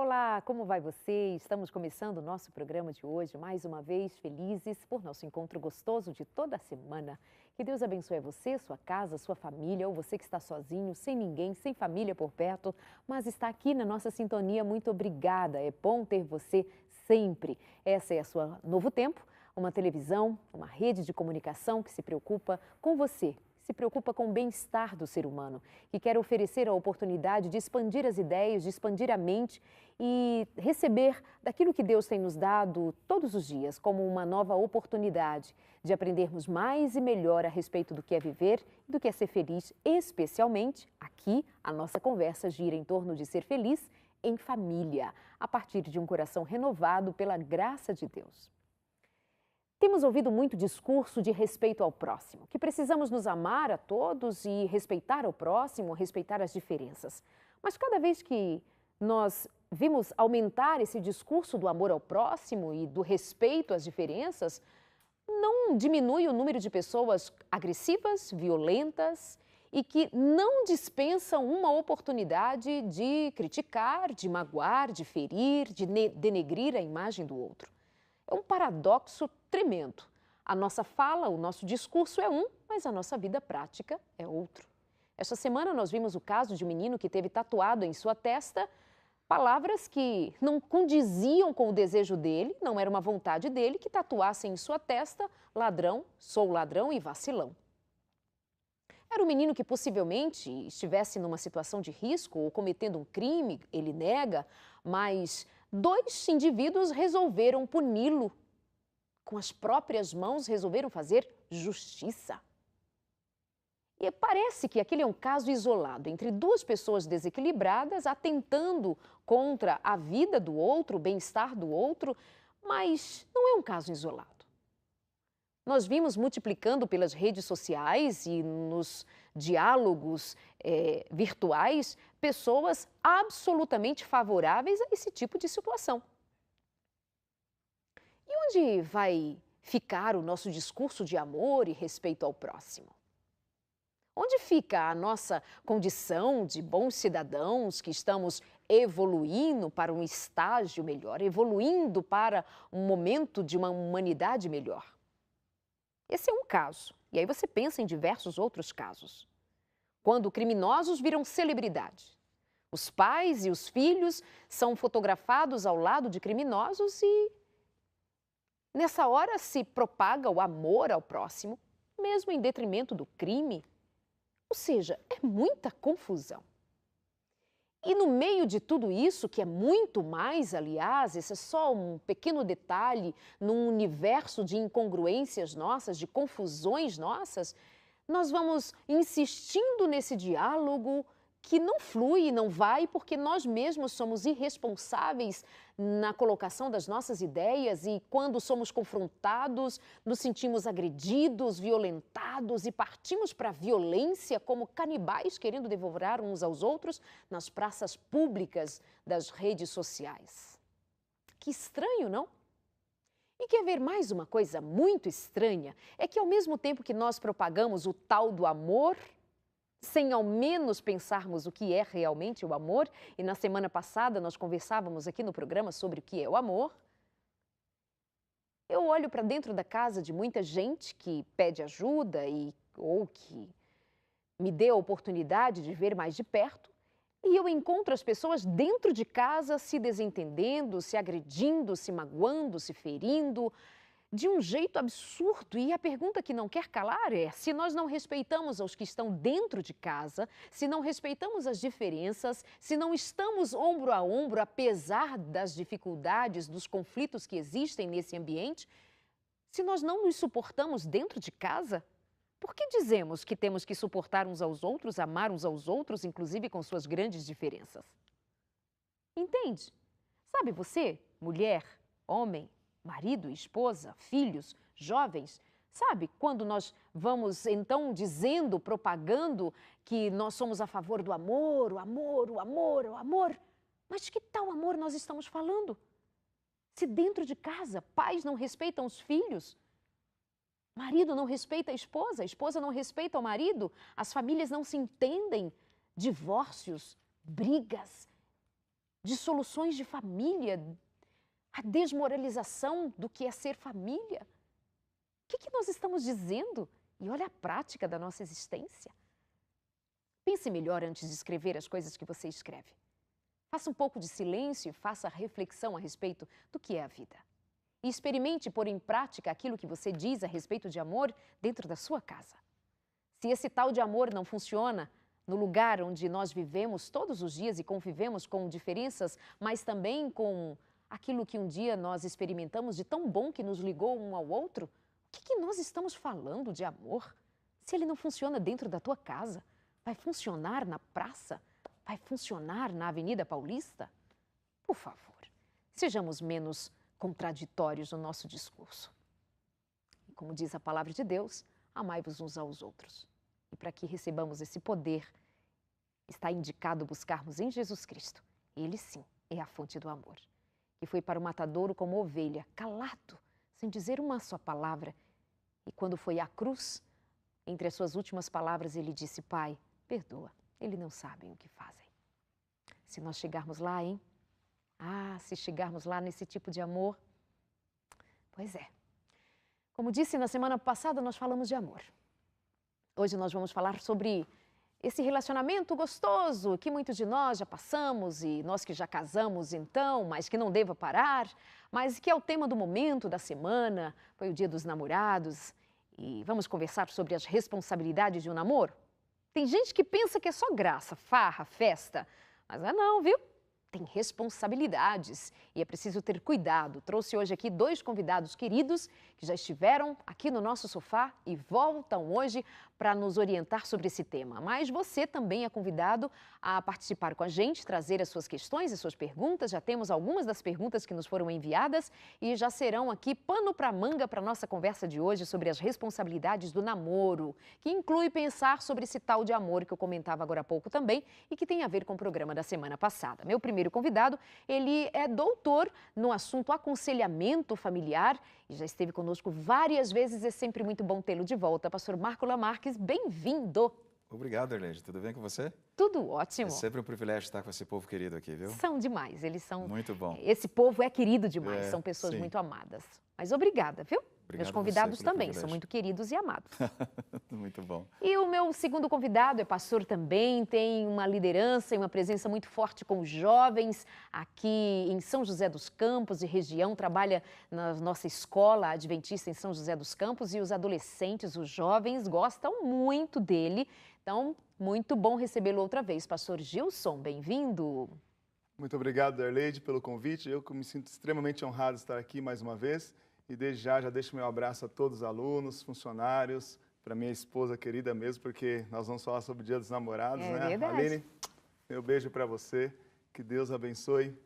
Olá, como vai você? Estamos começando o nosso programa de hoje, mais uma vez felizes por nosso encontro gostoso de toda a semana. Que Deus abençoe você, sua casa, sua família, ou você que está sozinho, sem ninguém, sem família por perto, mas está aqui na nossa sintonia. Muito obrigada, é bom ter você sempre. Essa é a sua Novo Tempo, uma televisão, uma rede de comunicação que se preocupa com você, se preocupa com o bem-estar do ser humano, que quer oferecer a oportunidade de expandir as ideias, de expandir a mente e receber daquilo que Deus tem nos dado todos os dias como uma nova oportunidade de aprendermos mais e melhor a respeito do que é viver e do que é ser feliz, especialmente aqui a nossa conversa gira em torno de ser feliz em família, a partir de um coração renovado pela graça de Deus. Temos ouvido muito discurso de respeito ao próximo, que precisamos nos amar a todos e respeitar ao próximo, respeitar as diferenças. Mas cada vez que nós vimos aumentar esse discurso do amor ao próximo e do respeito às diferenças, não diminui o número de pessoas agressivas, violentas e que não dispensam uma oportunidade de criticar, de magoar, de ferir, de denegrir a imagem do outro. É um paradoxo tremendo. A nossa fala, o nosso discurso é um, mas a nossa vida prática é outro. Esta semana nós vimos o caso de um menino que teve tatuado em sua testa palavras que não condiziam com o desejo dele, não era uma vontade dele que tatuassem em sua testa ladrão, sou ladrão e vacilão. Era um menino que possivelmente estivesse numa situação de risco ou cometendo um crime, ele nega, mas dois indivíduos resolveram puni-lo. Com as próprias mãos, resolveram fazer justiça. E parece que aquele é um caso isolado, entre duas pessoas desequilibradas, atentando contra a vida do outro, o bem-estar do outro, mas não é um caso isolado. Nós vimos multiplicando pelas redes sociais e nos diálogos virtuais pessoas absolutamente favoráveis a esse tipo de situação. E onde vai ficar o nosso discurso de amor e respeito ao próximo? Onde fica a nossa condição de bons cidadãos que estamos evoluindo para um estágio melhor, evoluindo para um momento de uma humanidade melhor? Esse é um caso. E aí você pensa em diversos outros casos. Quando criminosos viram celebridade. Os pais e os filhos são fotografados ao lado de criminosos e nessa hora se propaga o amor ao próximo, mesmo em detrimento do crime. Ou seja, é muita confusão. E no meio de tudo isso, que é muito mais, aliás, esse é só um pequeno detalhe num universo de incongruências nossas, de confusões nossas, nós vamos insistindo nesse diálogo que não flui, não vai, porque nós mesmos somos irresponsáveis na colocação das nossas ideias e quando somos confrontados, nos sentimos agredidos, violentados e partimos para a violência como canibais querendo devorar uns aos outros nas praças públicas das redes sociais. Que estranho, não? E quer ver mais uma coisa muito estranha? É que ao mesmo tempo que nós propagamos o tal do amor, sem ao menos pensarmos o que é realmente o amor, e na semana passada nós conversávamos aqui no programa sobre o que é o amor, eu olho para dentro da casa de muita gente que pede ajuda ou que me dê a oportunidade de ver mais de perto, e eu encontro as pessoas dentro de casa se desentendendo, se agredindo, se magoando, se ferindo, de um jeito absurdo. E a pergunta que não quer calar é: se nós não respeitamos os que estão dentro de casa, se não respeitamos as diferenças, se não estamos ombro a ombro, apesar das dificuldades, dos conflitos que existem nesse ambiente, se nós não nos suportamos dentro de casa, por que dizemos que temos que suportar uns aos outros, amar uns aos outros, inclusive com suas grandes diferenças? Entende? Sabe você, mulher, homem, marido, esposa, filhos, jovens, sabe quando nós vamos então dizendo, propagando que nós somos a favor do amor, o amor, o amor, o amor? Mas de que tal amor nós estamos falando? Se dentro de casa pais não respeitam os filhos, marido não respeita a esposa não respeita o marido, as famílias não se entendem, divórcios, brigas, dissoluções de família, a desmoralização do que é ser família. O que nós estamos dizendo? E olha a prática da nossa existência. Pense melhor antes de escrever as coisas que você escreve. Faça um pouco de silêncio e faça reflexão a respeito do que é a vida. E experimente pôr em prática aquilo que você diz a respeito de amor dentro da sua casa. Se esse tal de amor não funciona no lugar onde nós vivemos todos os dias e convivemos com diferenças, mas também com aquilo que um dia nós experimentamos de tão bom que nos ligou um ao outro, o que nós estamos falando de amor? Se ele não funciona dentro da tua casa, vai funcionar na praça? Vai funcionar na Avenida Paulista? Por favor, sejamos menos contraditórios no nosso discurso. E como diz a palavra de Deus, amai-vos uns aos outros. E para que recebamos esse poder, está indicado buscarmos em Jesus Cristo. Ele sim é a fonte do amor. Que foi para o matadouro como ovelha, calado, sem dizer uma só palavra. E quando foi à cruz, entre as suas últimas palavras, ele disse: Pai, perdoa, eles não sabem o que fazem. Se nós chegarmos lá, hein? Se chegarmos lá nesse tipo de amor, pois é. Como disse na semana passada, nós falamos de amor. Hoje nós vamos falar sobre esse relacionamento gostoso que muitos de nós já passamos e nós que já casamos então, mas que não deva parar, mas que é o tema do momento, da semana, foi o Dia dos Namorados e vamos conversar sobre as responsabilidades de um namoro? Tem gente que pensa que é só graça, farra, festa, mas não, viu? Tem responsabilidades e é preciso ter cuidado. Trouxe hoje aqui 2 convidados queridos que já estiveram aqui no nosso sofá e voltam hoje para nos orientar sobre esse tema. Mas você também é convidado a participar com a gente, trazer as suas questões e suas perguntas. Já temos algumas das perguntas que nos foram enviadas e já serão aqui pano para manga para a nossa conversa de hoje sobre as responsabilidades do namoro, que inclui pensar sobre esse tal de amor que eu comentava agora há pouco também e que tem a ver com o programa da semana passada. Meu primeiro convidado, ele é doutor no assunto aconselhamento familiar e já esteve conosco várias vezes, é sempre muito bom tê-lo de volta. Pastor Marco Lamarques, bem-vindo! Obrigado, Arlene. Tudo bem com você? Tudo ótimo. É sempre um privilégio estar com esse povo querido aqui, viu? São demais, eles são... Muito bom. Esse povo é querido demais, são pessoas sim. muito amadas. Mas obrigada, viu? Obrigado Meus convidados você pelo também privilégio. são muito queridos e amados. Muito bom. E o meu segundo convidado é pastor também, tem uma liderança e uma presença muito forte com os jovens aqui em São José dos Campos e região, trabalha na nossa escola adventista em São José dos Campos e os adolescentes, os jovens gostam muito dele. Então, muito bom recebê-lo outra vez. Pastor Gilson, bem-vindo. Muito obrigado, Darleide, pelo convite. Eu que me sinto extremamente honrado de estar aqui mais uma vez. E desde já deixo meu abraço a todos os alunos, funcionários, para minha esposa querida mesmo, porque nós vamos falar sobre o Dia dos Namorados, né? Verdade. Aline, meu beijo para você, que Deus abençoe.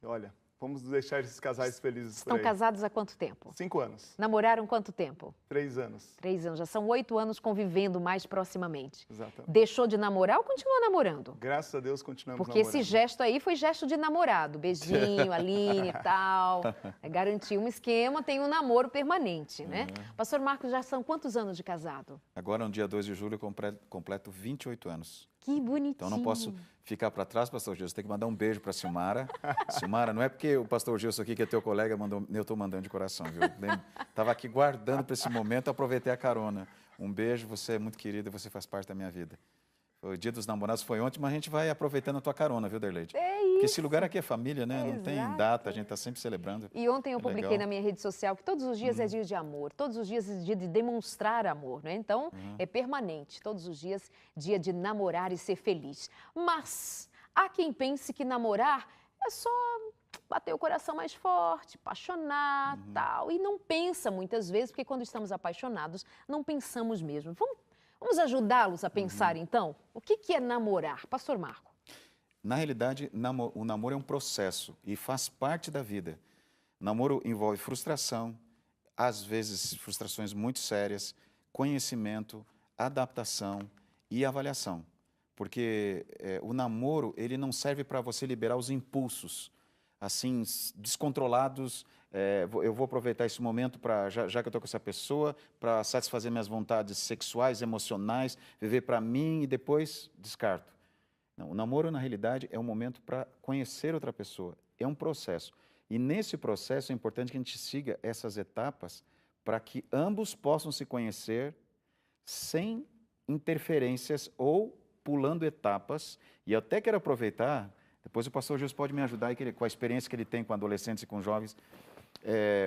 E olha, vamos deixar esses casais felizes Estão por aí. casados há quanto tempo? 5 anos. Namoraram quanto tempo? 3 anos. 3 anos, já são 8 anos convivendo mais proximamente. Exatamente. Deixou de namorar ou continua namorando? Graças a Deus continuamos Porque namorando. esse gesto aí foi gesto de namorado, beijinho, Aline e tal. Garantiu um esquema, tem um namoro permanente, né? Pastor Marcos, já são quantos anos de casado? Agora, no dia 2 de julho, eu completo 28 anos. Que bonitinho. Então, não posso ficar para trás, pastor Gilson. Tem que mandar um beijo para a Silmara. Silmara, não é porque o pastor Gilson aqui, que é teu colega, mandou, eu estou mandando de coração, viu? Estava aqui guardando para esse momento, aproveitei a carona. Um beijo, você é muito querida, você faz parte da minha vida. O Dia dos Namorados foi ontem, mas a gente vai aproveitando a tua carona, viu, Darleide? É isso. Porque esse lugar aqui é família, né? Não tem Exato. data, a gente está sempre celebrando. E ontem eu publiquei legal. na minha rede social que todos os dias é dia de amor, todos os dias é dia de demonstrar amor, né? Então, é permanente, todos os dias dia de namorar e ser feliz. Mas há quem pense que namorar é só bater o coração mais forte, apaixonar, tal. E não pensa muitas vezes, porque quando estamos apaixonados, não pensamos mesmo. Vamos ajudá-los a pensar, então? O que é namorar? Pastor Marco. Na realidade, o namoro é um processo e faz parte da vida. Namoro envolve frustração, às vezes frustrações muito sérias, conhecimento, adaptação e avaliação. Porque o namoro, ele não serve para você liberar os impulsos, assim, descontrolados. Eu vou aproveitar esse momento, já que eu estou com essa pessoa, para satisfazer minhas vontades sexuais, emocionais, viver para mim e depois descarto. Não, o namoro, na realidade, é um momento para conhecer outra pessoa. É um processo. E nesse processo é importante que a gente siga essas etapas para que ambos possam se conhecer sem interferências ou pulando etapas. E eu até quero aproveitar, depois o pastor Gilson pode me ajudar aí, com a experiência que ele tem com adolescentes e com jovens,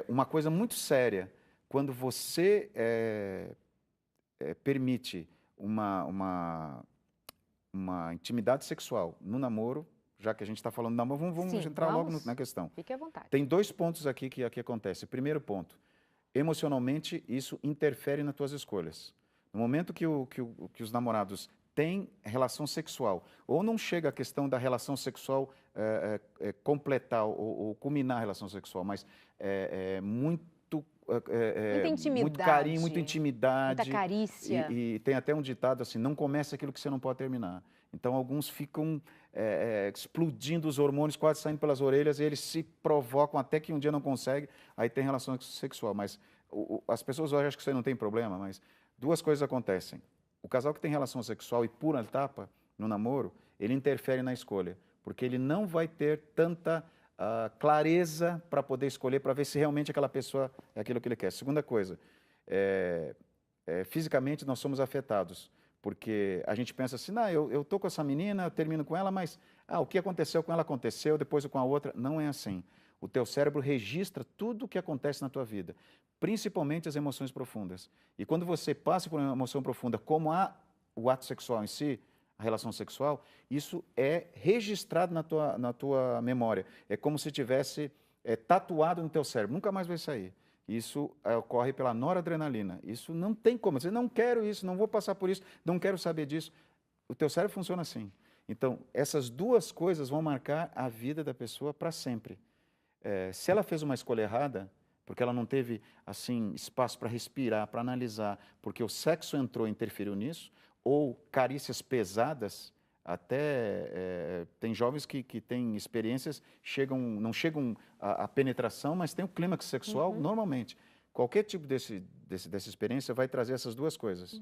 uma coisa muito séria, quando você permite uma intimidade sexual no namoro, já que a gente está falando de namoro, vamos Sim, entrar logo na questão. Fique à vontade. Tem 2 pontos aqui que acontece. Primeiro ponto, emocionalmente isso interfere nas tuas escolhas. No momento que os namorados têm relação sexual, ou não chega a questão da relação sexual completar ou culminar a relação sexual, mas Muita intimidade. muito carinho, muita intimidade. Muita carícia. E tem até um ditado assim, não comece aquilo que você não pode terminar. Então, alguns ficam explodindo os hormônios, quase saindo pelas orelhas, e eles se provocam até que um dia não conseguem, aí tem relação sexual. Mas as pessoas hoje acham que isso aí não tem problema, mas 2 coisas acontecem. O casal que tem relação sexual e pula etapa no namoro, ele interfere na escolha, porque ele não vai ter tanta clareza para poder escolher, para ver se realmente aquela pessoa é aquilo que ele quer. Segunda coisa, fisicamente nós somos afetados, porque a gente pensa assim, não, eu estou com essa menina, eu termino com ela, mas o que aconteceu com ela aconteceu, depois com a outra. Não é assim. O teu cérebro registra tudo o que acontece na tua vida, principalmente as emoções profundas. E quando você passa por uma emoção profunda, como o ato sexual em si, a relação sexual, isso é registrado na tua memória. É como se tivesse tatuado no teu cérebro, nunca mais vai sair. Isso ocorre pela noradrenalina. Isso não tem como. Você não quero isso, não vou passar por isso, não quero saber disso. O teu cérebro funciona assim. Então, essas 2 coisas vão marcar a vida da pessoa para sempre. Se ela fez uma escolha errada, porque ela não teve assim espaço para respirar, para analisar, porque o sexo entrou e interferiu nisso, ou carícias pesadas, até tem jovens que têm experiências, não chegam à penetração, mas tem o clímax sexual normalmente. Qualquer tipo dessa experiência vai trazer essas 2 coisas.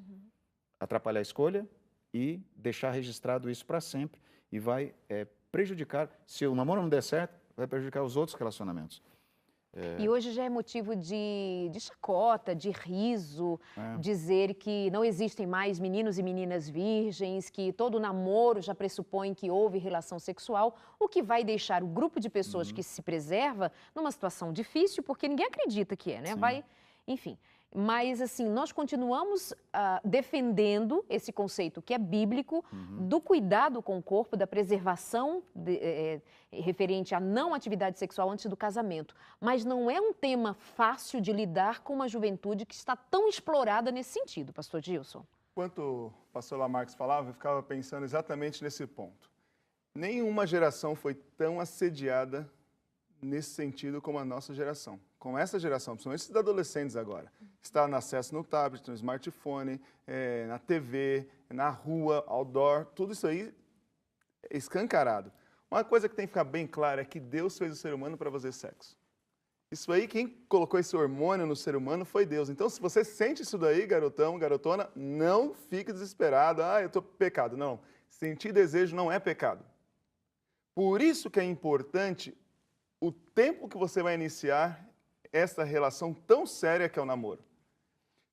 Atrapalhar a escolha e deixar registrado isso para sempre e vai prejudicar, se o namoro não der certo, vai prejudicar os outros relacionamentos. E hoje já é motivo de chacota, de riso, dizer que não existem mais meninos e meninas virgens, que todo namoro já pressupõe que houve relação sexual, o que vai deixar o grupo de pessoas que se preserva numa situação difícil, porque ninguém acredita que né? Sim. Enfim. Mas, assim, nós continuamos defendendo esse conceito que é bíblico, do cuidado com o corpo, da preservação referente à não atividade sexual antes do casamento. Mas não é um tema fácil de lidar com uma juventude que está tão explorada nesse sentido, pastor Gilson. Enquanto o pastor Lamarques falava, eu ficava pensando exatamente nesse ponto. Nenhuma geração foi tão assediada nesse sentido como a nossa geração. Com essa geração, principalmente os adolescentes agora, está no acesso no tablet, no smartphone, na TV, na rua, outdoor, tudo isso aí é escancarado. Uma coisa que tem que ficar bem clara é que Deus fez o ser humano para fazer sexo. Isso aí, quem colocou esse hormônio no ser humano foi Deus. Então, se você sente isso daí, garotão, garotona, não fique desesperado. Eu estou pecado. Não, sentir desejo não é pecado. Por isso que é importante o tempo que você vai iniciar essa relação tão séria que é o namoro.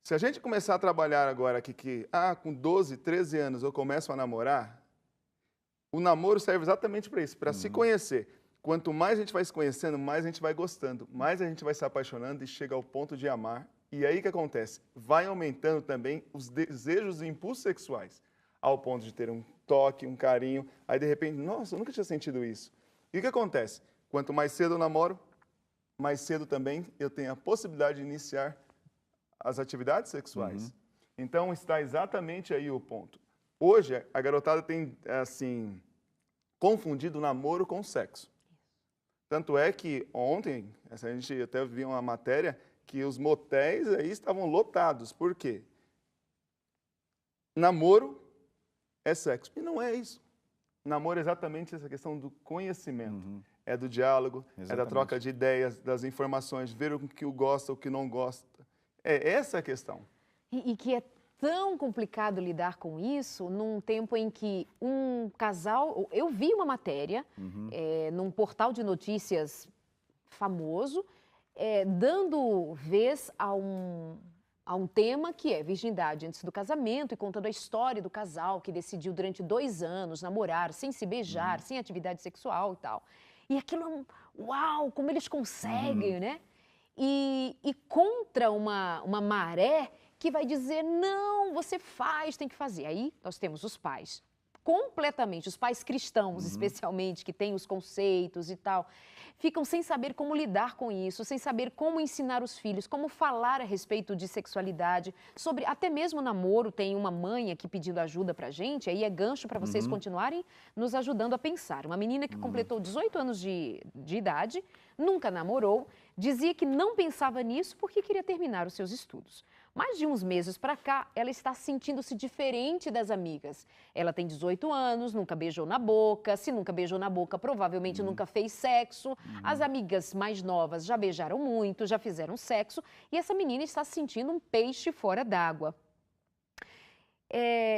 Se a gente começar a trabalhar agora aqui que, com 12, 13 anos eu começo a namorar, o namoro serve exatamente para isso, para se conhecer. Quanto mais a gente vai se conhecendo, mais a gente vai gostando, mais a gente vai se apaixonando e chega ao ponto de amar. E aí o que acontece? Vai aumentando também os desejos e impulsos sexuais, ao ponto de ter um toque, um carinho. Aí de repente, nossa, eu nunca tinha sentido isso. E o que acontece? Quanto mais cedo eu namoro, mais cedo também eu tenho a possibilidade de iniciar as atividades sexuais. Então, está exatamente aí o ponto. Hoje, a garotada tem, assim, confundido o namoro com o sexo. Tanto é que ontem, a gente até viu uma matéria que os motéis aí estavam lotados. Por quê? Namoro é sexo. E não é isso. Namoro é exatamente essa questão do conhecimento. É do diálogo, é da troca de ideias, das informações, ver o que o gosta, o que não gosta. É essa a questão. E que é tão complicado lidar com isso num tempo em que um casal... Eu vi uma matéria num portal de notícias famoso, dando vez a um tema que é virgindade antes do casamento e contando a história do casal que decidiu durante 2 anos namorar sem se beijar, sem atividade sexual e tal. E aquilo é uau, como eles conseguem, né? E contra uma maré que vai dizer, não, você faz, tem que fazer. Aí nós temos os pais, completamente, os pais cristãos especialmente, que têm os conceitos e tal, ficam sem saber como lidar com isso, sem saber como ensinar os filhos, como falar a respeito de sexualidade, sobre até mesmo namoro. Tem uma mãe aqui pedindo ajuda pra gente, aí é gancho para vocês continuarem nos ajudando a pensar. Uma menina que completou 18 anos de idade, nunca namorou, dizia que não pensava nisso porque queria terminar os seus estudos. Mais de uns meses para cá, ela está sentindo-se diferente das amigas. Ela tem 18 anos, nunca beijou na boca. Se nunca beijou na boca, provavelmente nunca fez sexo. As amigas mais novas já beijaram muito, já fizeram sexo. E essa menina está se sentindo um peixe fora d'água.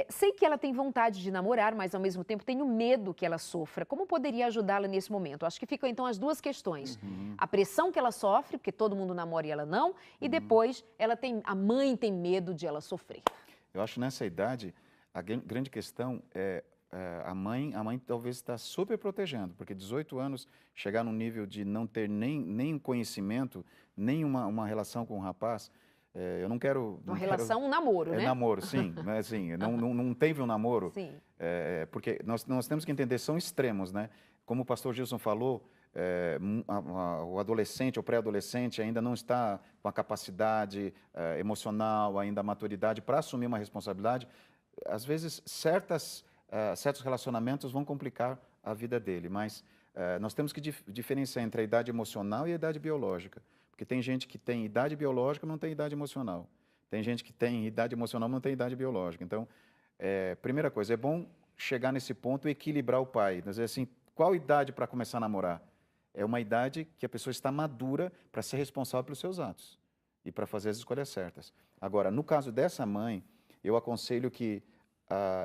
Sei que ela tem vontade de namorar, mas ao mesmo tempo tenho medo que ela sofra. Como poderia ajudá-la nesse momento? Acho que ficam então as duas questões. A pressão que ela sofre, porque todo mundo namora e ela não, e depois a mãe tem medo de ela sofrer. Eu acho nessa idade, a grande questão é a mãe talvez está super protegendo, porque 18 anos, chegar num nível de não ter nem conhecimento, nem uma relação com o rapaz... eu não quero... Um namoro, né? Namoro, sim. Mas, assim, não teve um namoro. Sim. Porque nós temos que entender, são extremos, né? Como o pastor Gilson falou, o adolescente ou pré-adolescente ainda não está com a capacidade emocional, ainda a maturidade para assumir uma responsabilidade. Às vezes, certos relacionamentos vão complicar a vida dele, mas nós temos que diferenciar entre a idade emocional e a idade biológica. Porque tem gente que tem idade biológica, mas não tem idade emocional. Tem gente que tem idade emocional, mas não tem idade biológica. Então, primeira coisa, é bom chegar nesse ponto e equilibrar o pai. Dizer assim, qual idade para começar a namorar? É uma idade que a pessoa está madura para ser responsável pelos seus atos e para fazer as escolhas certas. Agora, no caso dessa mãe, eu aconselho que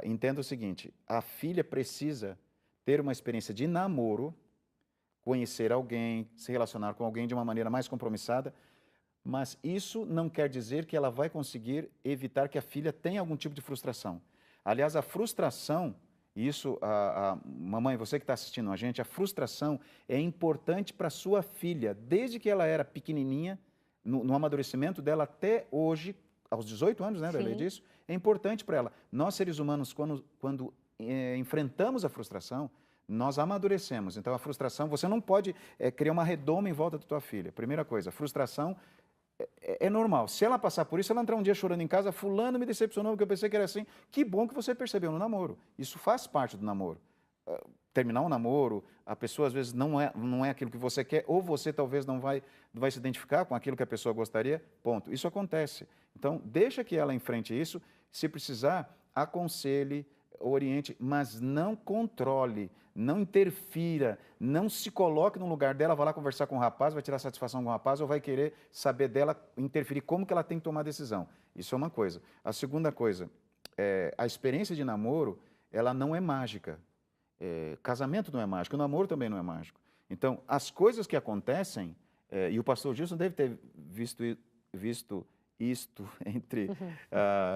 entenda o seguinte, a filha precisa ter uma experiência de namoro, conhecer alguém, se relacionar com alguém de uma maneira mais compromissada, mas isso não quer dizer que ela vai conseguir evitar que a filha tenha algum tipo de frustração. Aliás, a frustração, mamãe, você que está assistindo a gente, a frustração é importante para sua filha, desde que ela era pequenininha, no amadurecimento dela até hoje, aos 18 anos, né, Darley, disso, é importante para ela. Nós, seres humanos, quando enfrentamos a frustração, nós amadurecemos. Então, a frustração, você não pode criar uma redoma em volta da tua filha. Primeira coisa, a frustração é normal. Se ela passar por isso, ela entrar um dia chorando em casa, fulano me decepcionou porque eu pensei que era assim. Que bom que você percebeu no namoro. Isso faz parte do namoro. Terminar um namoro, a pessoa às vezes não é aquilo que você quer, ou você talvez não vai se identificar com aquilo que a pessoa gostaria, ponto. Isso acontece. Então, deixa que ela enfrente isso. Se precisar, aconselhe, oriente, mas não controle, não interfira, não se coloque no lugar dela, vai lá conversar com o rapaz, vai tirar satisfação com o rapaz ou vai querer saber dela, interferir como que ela tem que tomar a decisão. Isso é uma coisa. A segunda coisa, a experiência de namoro, ela não é mágica. Casamento não é mágico, o namoro também não é mágico. Então, as coisas que acontecem, e o pastor Gilson deve ter visto isto entre...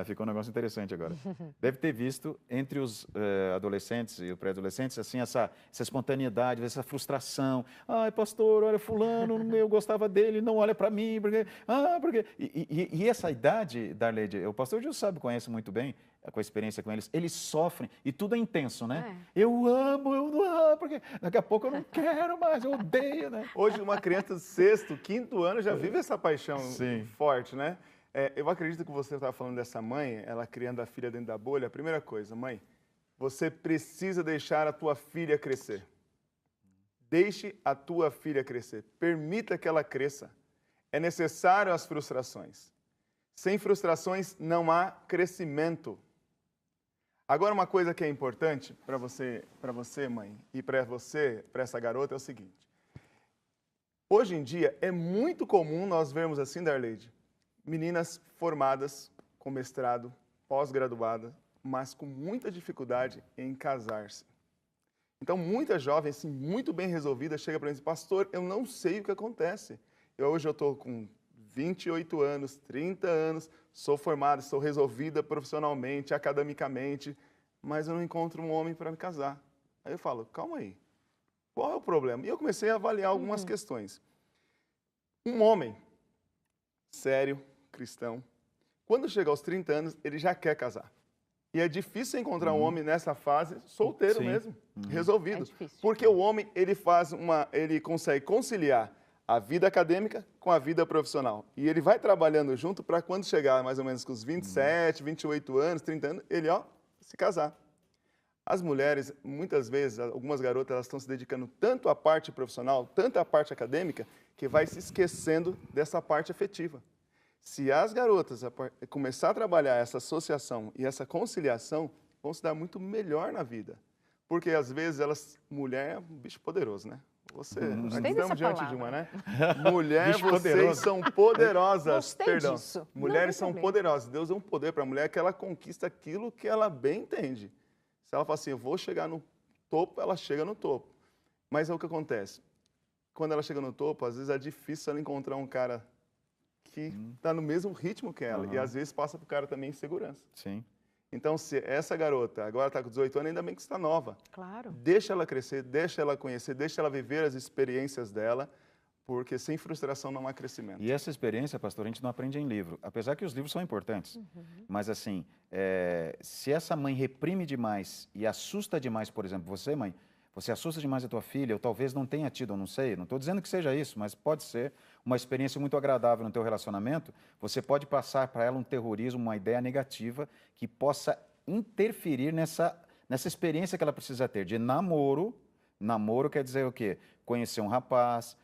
ficou um negócio interessante agora. Deve ter visto entre os adolescentes e os pré-adolescentes assim, essa espontaneidade, essa frustração. Ai, pastor, olha, fulano, eu gostava dele, não olha para mim. Porque... E essa idade, Darley, o pastor Gil sabe, conhece muito bem, com a experiência com eles sofrem, e tudo é intenso, né? Eu amo, porque daqui a pouco eu não quero mais, eu odeio, né? Hoje, uma criança de 6º, 5º ano já vive essa paixão forte, né? Eu acredito que você estava falando dessa mãe, ela criando a filha dentro da bolha. A primeira coisa, mãe, você precisa deixar a tua filha crescer. Deixe a tua filha crescer. Permita que ela cresça. É necessário as frustrações. Sem frustrações não há crescimento. Agora, uma coisa que é importante para você, mãe, e para essa garota, é o seguinte. Hoje em dia, é muito comum nós vermos assim, Darleide, meninas formadas com mestrado, pós-graduada, mas com muita dificuldade em casar-se. Então, muita jovem, assim, muito bem resolvida, chega para mim e diz, pastor, eu não sei o que acontece. Hoje eu estou com 28 anos, 30 anos, sou formada, sou resolvida profissionalmente, academicamente, mas eu não encontro um homem para me casar. Aí eu falo, calma aí, qual é o problema? E eu comecei a avaliar algumas questões. Um homem sério, cristão, quando chega aos 30 anos, ele já quer casar. E é difícil encontrar um homem nessa fase solteiro mesmo, resolvido. Porque o homem, ele consegue conciliar a vida acadêmica com a vida profissional. E ele vai trabalhando junto para quando chegar mais ou menos com os 27, 28 anos, 30 anos, ele, se casar. As mulheres, muitas vezes, algumas garotas, elas estão se dedicando tanto à parte profissional, tanto à parte acadêmica, que vai se esquecendo dessa parte afetiva. Se as garotas começar a trabalhar essa associação e essa conciliação, vão se dar muito melhor na vida. Porque, às vezes, mulher é um bicho poderoso, né? Nós estamos diante de uma, né? Mulher, vocês são poderosas. Gostei disso. Mulheres são poderosas. Deus deu um poder para a mulher que ela conquista aquilo que ela bem entende. Se ela fala assim, eu vou chegar no topo, ela chega no topo. Mas é o que acontece. Quando ela chega no topo, às vezes é difícil ela encontrar um cara que está no mesmo ritmo que ela. E às vezes passa para o cara também insegurança. Sim. Então, se essa garota agora está com 18 anos, ainda bem que está nova. Claro. Deixa ela crescer, deixa ela conhecer, deixa ela viver as experiências dela, porque sem frustração não há crescimento. E essa experiência, pastor, a gente não aprende em livro, apesar que os livros são importantes. Mas assim, se essa mãe reprime demais e assusta demais, por exemplo, você, mãe, você assusta demais a tua filha, ou talvez não tenha tido, eu não sei, não estou dizendo que seja isso, mas pode ser uma experiência muito agradável no teu relacionamento, você pode passar para ela um terrorismo, uma ideia negativa que possa interferir nessa experiência que ela precisa ter de namoro. Namoro quer dizer o quê? Conhecer um rapaz,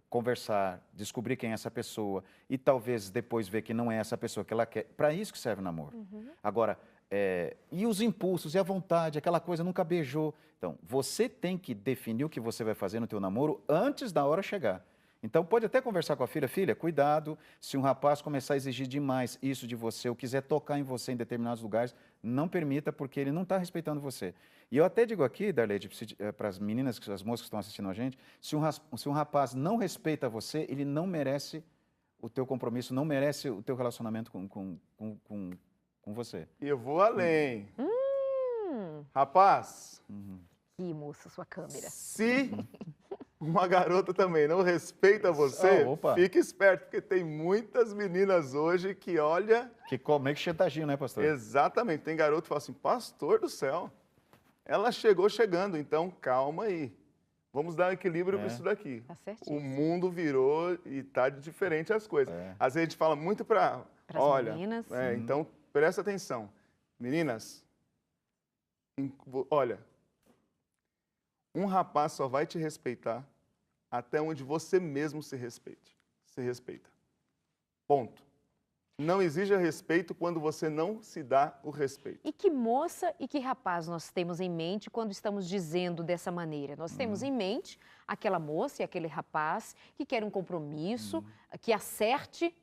conversar, descobrir quem é essa pessoa e talvez depois ver que não é essa pessoa que ela quer. Para isso que serve o namoro. Agora, e os impulsos, e a vontade, aquela coisa, nunca beijou. Então, você tem que definir o que você vai fazer no teu namoro antes da hora chegar. Então, pode até conversar com a filha, filha, cuidado, se um rapaz começar a exigir demais isso de você, ou quiser tocar em você em determinados lugares, não permita, porque ele não está respeitando você. E eu até digo aqui, Darleide, para as meninas, as moças que estão assistindo a gente, se um rapaz não respeita você, ele não merece o teu compromisso, não merece o teu relacionamento com você. E eu vou além. Rapaz, Ih, moça, sua câmera. se uma garota também não respeita você, fique esperto, porque tem muitas meninas hoje que, olha... Que meio que chantaginho, né, pastor? Exatamente. Tem garoto que fala assim, pastor do céu, ela chegou chegando, então calma aí. Vamos dar um equilíbrio para isso daqui. Tá certíssimo. O mundo virou e está diferente as coisas. Às vezes a gente fala muito para... Olha, meninas. Então, presta atenção. Meninas, olha, um rapaz só vai te respeitar até onde você mesmo se respeita. Ponto. Não exija respeito quando você não se dá o respeito. E que moça e que rapaz nós temos em mente quando estamos dizendo dessa maneira? Nós temos em mente aquela moça e aquele rapaz que quer um compromisso, que acerte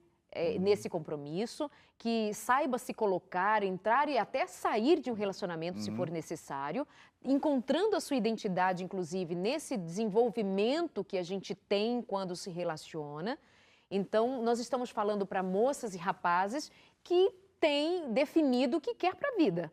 nesse compromisso, que saiba se colocar, entrar e até sair de um relacionamento, se for necessário, encontrando a sua identidade, inclusive, nesse desenvolvimento que a gente tem quando se relaciona. Então, nós estamos falando para moças e rapazes que têm definido o que quer para a vida.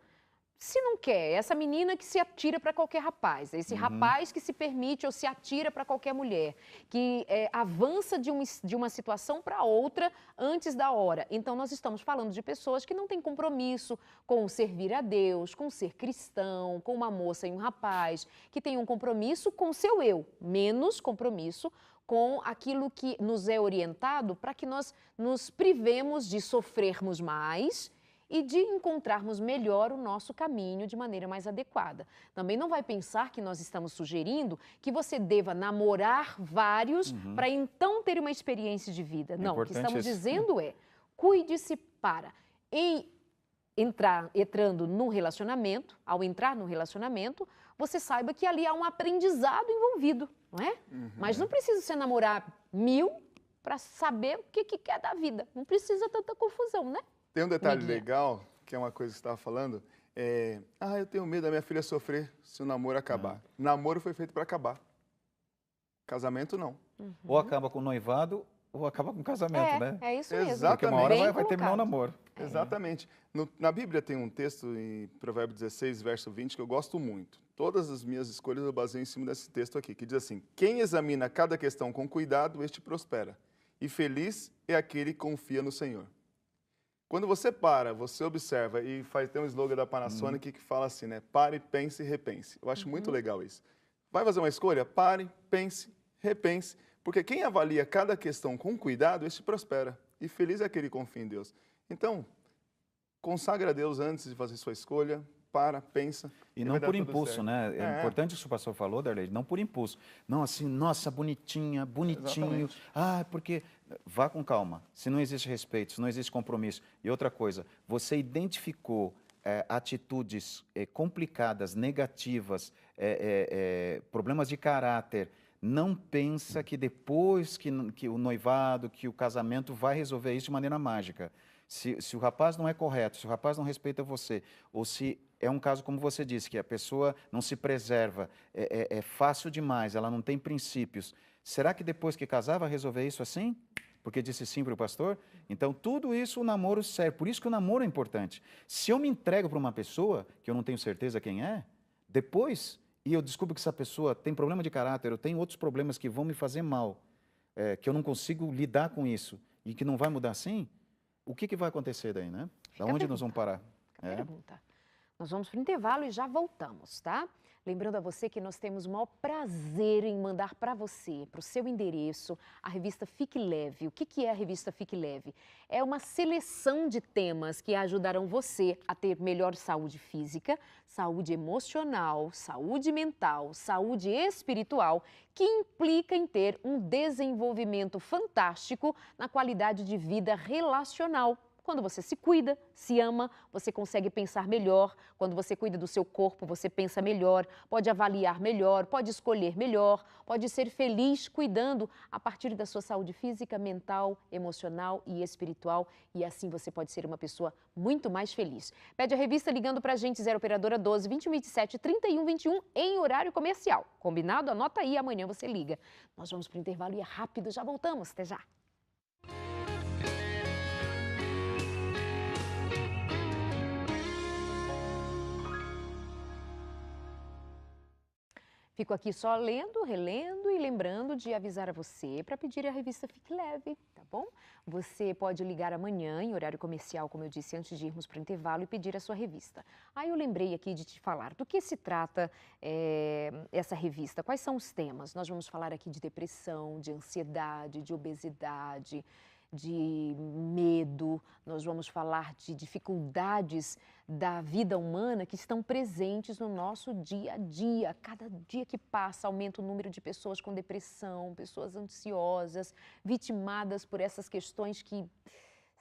Se não quer, essa menina que se atira para qualquer rapaz, esse rapaz que se permite ou se atira para qualquer mulher, que avança de uma situação para outra antes da hora. Então, nós estamos falando de pessoas que não têm compromisso com servir a Deus, com ser cristão, com uma moça e um rapaz, que tem um compromisso com o seu eu, menos compromisso com aquilo que nos é orientado para que nós nos privemos de sofrermos mais e de encontrarmos melhor o nosso caminho de maneira mais adequada. Também não vai pensar que nós estamos sugerindo que você deva namorar vários para então ter uma experiência de vida. Não, o que estamos dizendo é, cuide-se para entrando num relacionamento, ao entrar num relacionamento, você saiba que ali há um aprendizado envolvido, não é? Mas não precisa você namorar 1000 para saber o que quer da vida. Não precisa tanta confusão, né? Tem um detalhe Me guia. legal, que é uma coisa que você estava falando, eu tenho medo da minha filha sofrer se o namoro acabar. Namoro foi feito para acabar. Casamento, não. Ou acaba com o noivado, ou acaba com o casamento, né? É isso mesmo. Exatamente. Porque uma hora Bem vai terminar o colocado. namoro. Exatamente. Na Bíblia tem um texto em Provérbios 16, verso 20, que eu gosto muito. Todas as minhas escolhas eu baseio em cima desse texto aqui, que diz assim: quem examina cada questão com cuidado, este prospera. E feliz é aquele que confia no Senhor. Quando você para, você observa, e tem um slogan da Panasonic que fala assim, né? Pare, pense e repense. Eu acho muito legal isso. Vai fazer uma escolha? Pare, pense, repense. Porque quem avalia cada questão com cuidado, este prospera. E feliz é aquele que confia em Deus. Então, consagra a Deus antes de fazer sua escolha, pensa. E não vai dar por tudo impulso, certo. né? É importante isso que o pastor falou, Darley, não por impulso. Não assim, nossa, bonitinho. Exatamente. Porque... Vá com calma. Se não existe respeito, se não existe compromisso. E outra coisa, você identificou atitudes complicadas, negativas, problemas de caráter, não pensa que depois que o noivado, que o casamento vai resolver isso de maneira mágica. Se o rapaz não é correto, se o rapaz não respeita você, ou se é um caso como você disse, que a pessoa não se preserva, é fácil demais, ela não tem princípios, será que depois que casar vai resolver isso assim? Porque disse sim para o pastor? Então, tudo isso o namoro serve. Por isso que o namoro é importante. Se eu me entrego para uma pessoa, que eu não tenho certeza quem é, depois, e eu descubro que essa pessoa tem problema de caráter, eu tenho outros problemas que vão me fazer mal, que eu não consigo lidar com isso, e que não vai mudar assim, o que vai acontecer daí, né? Da onde nós vamos parar? Pergunta. Nós vamos para o intervalo e já voltamos, tá? Lembrando a você que nós temos o maior prazer em mandar para você, para o seu endereço, a revista Fique Leve. O que é a revista Fique Leve? É uma seleção de temas que ajudarão você a ter melhor saúde física, saúde emocional, saúde mental, saúde espiritual, que implica em ter um desenvolvimento fantástico na qualidade de vida relacional. Quando você se cuida, se ama, você consegue pensar melhor. Quando você cuida do seu corpo, você pensa melhor, pode avaliar melhor, pode escolher melhor, pode ser feliz cuidando a partir da sua saúde física, mental, emocional e espiritual. E assim você pode ser uma pessoa muito mais feliz. Pede a revista ligando para a gente, 0 Operadora 12 2127 3121 em horário comercial. Combinado? Anota aí, amanhã você liga. Nós vamos para o intervalo e é rápido, já voltamos. Até já. Fico aqui só lendo, relendo e lembrando de avisar a você para pedir a revista Fique Leve, tá bom? Você pode ligar amanhã em horário comercial, como eu disse, antes de irmos para o intervalo e pedir a sua revista. Aí eu lembrei aqui de te falar do que se trata essa revista, quais são os temas. Nós vamos falar aqui de depressão, de ansiedade, de obesidade, de medo, nós vamos falar de dificuldades da vida humana que estão presentes no nosso dia a dia. Cada dia que passa aumenta o número de pessoas com depressão, pessoas ansiosas, vitimadas por essas questões que,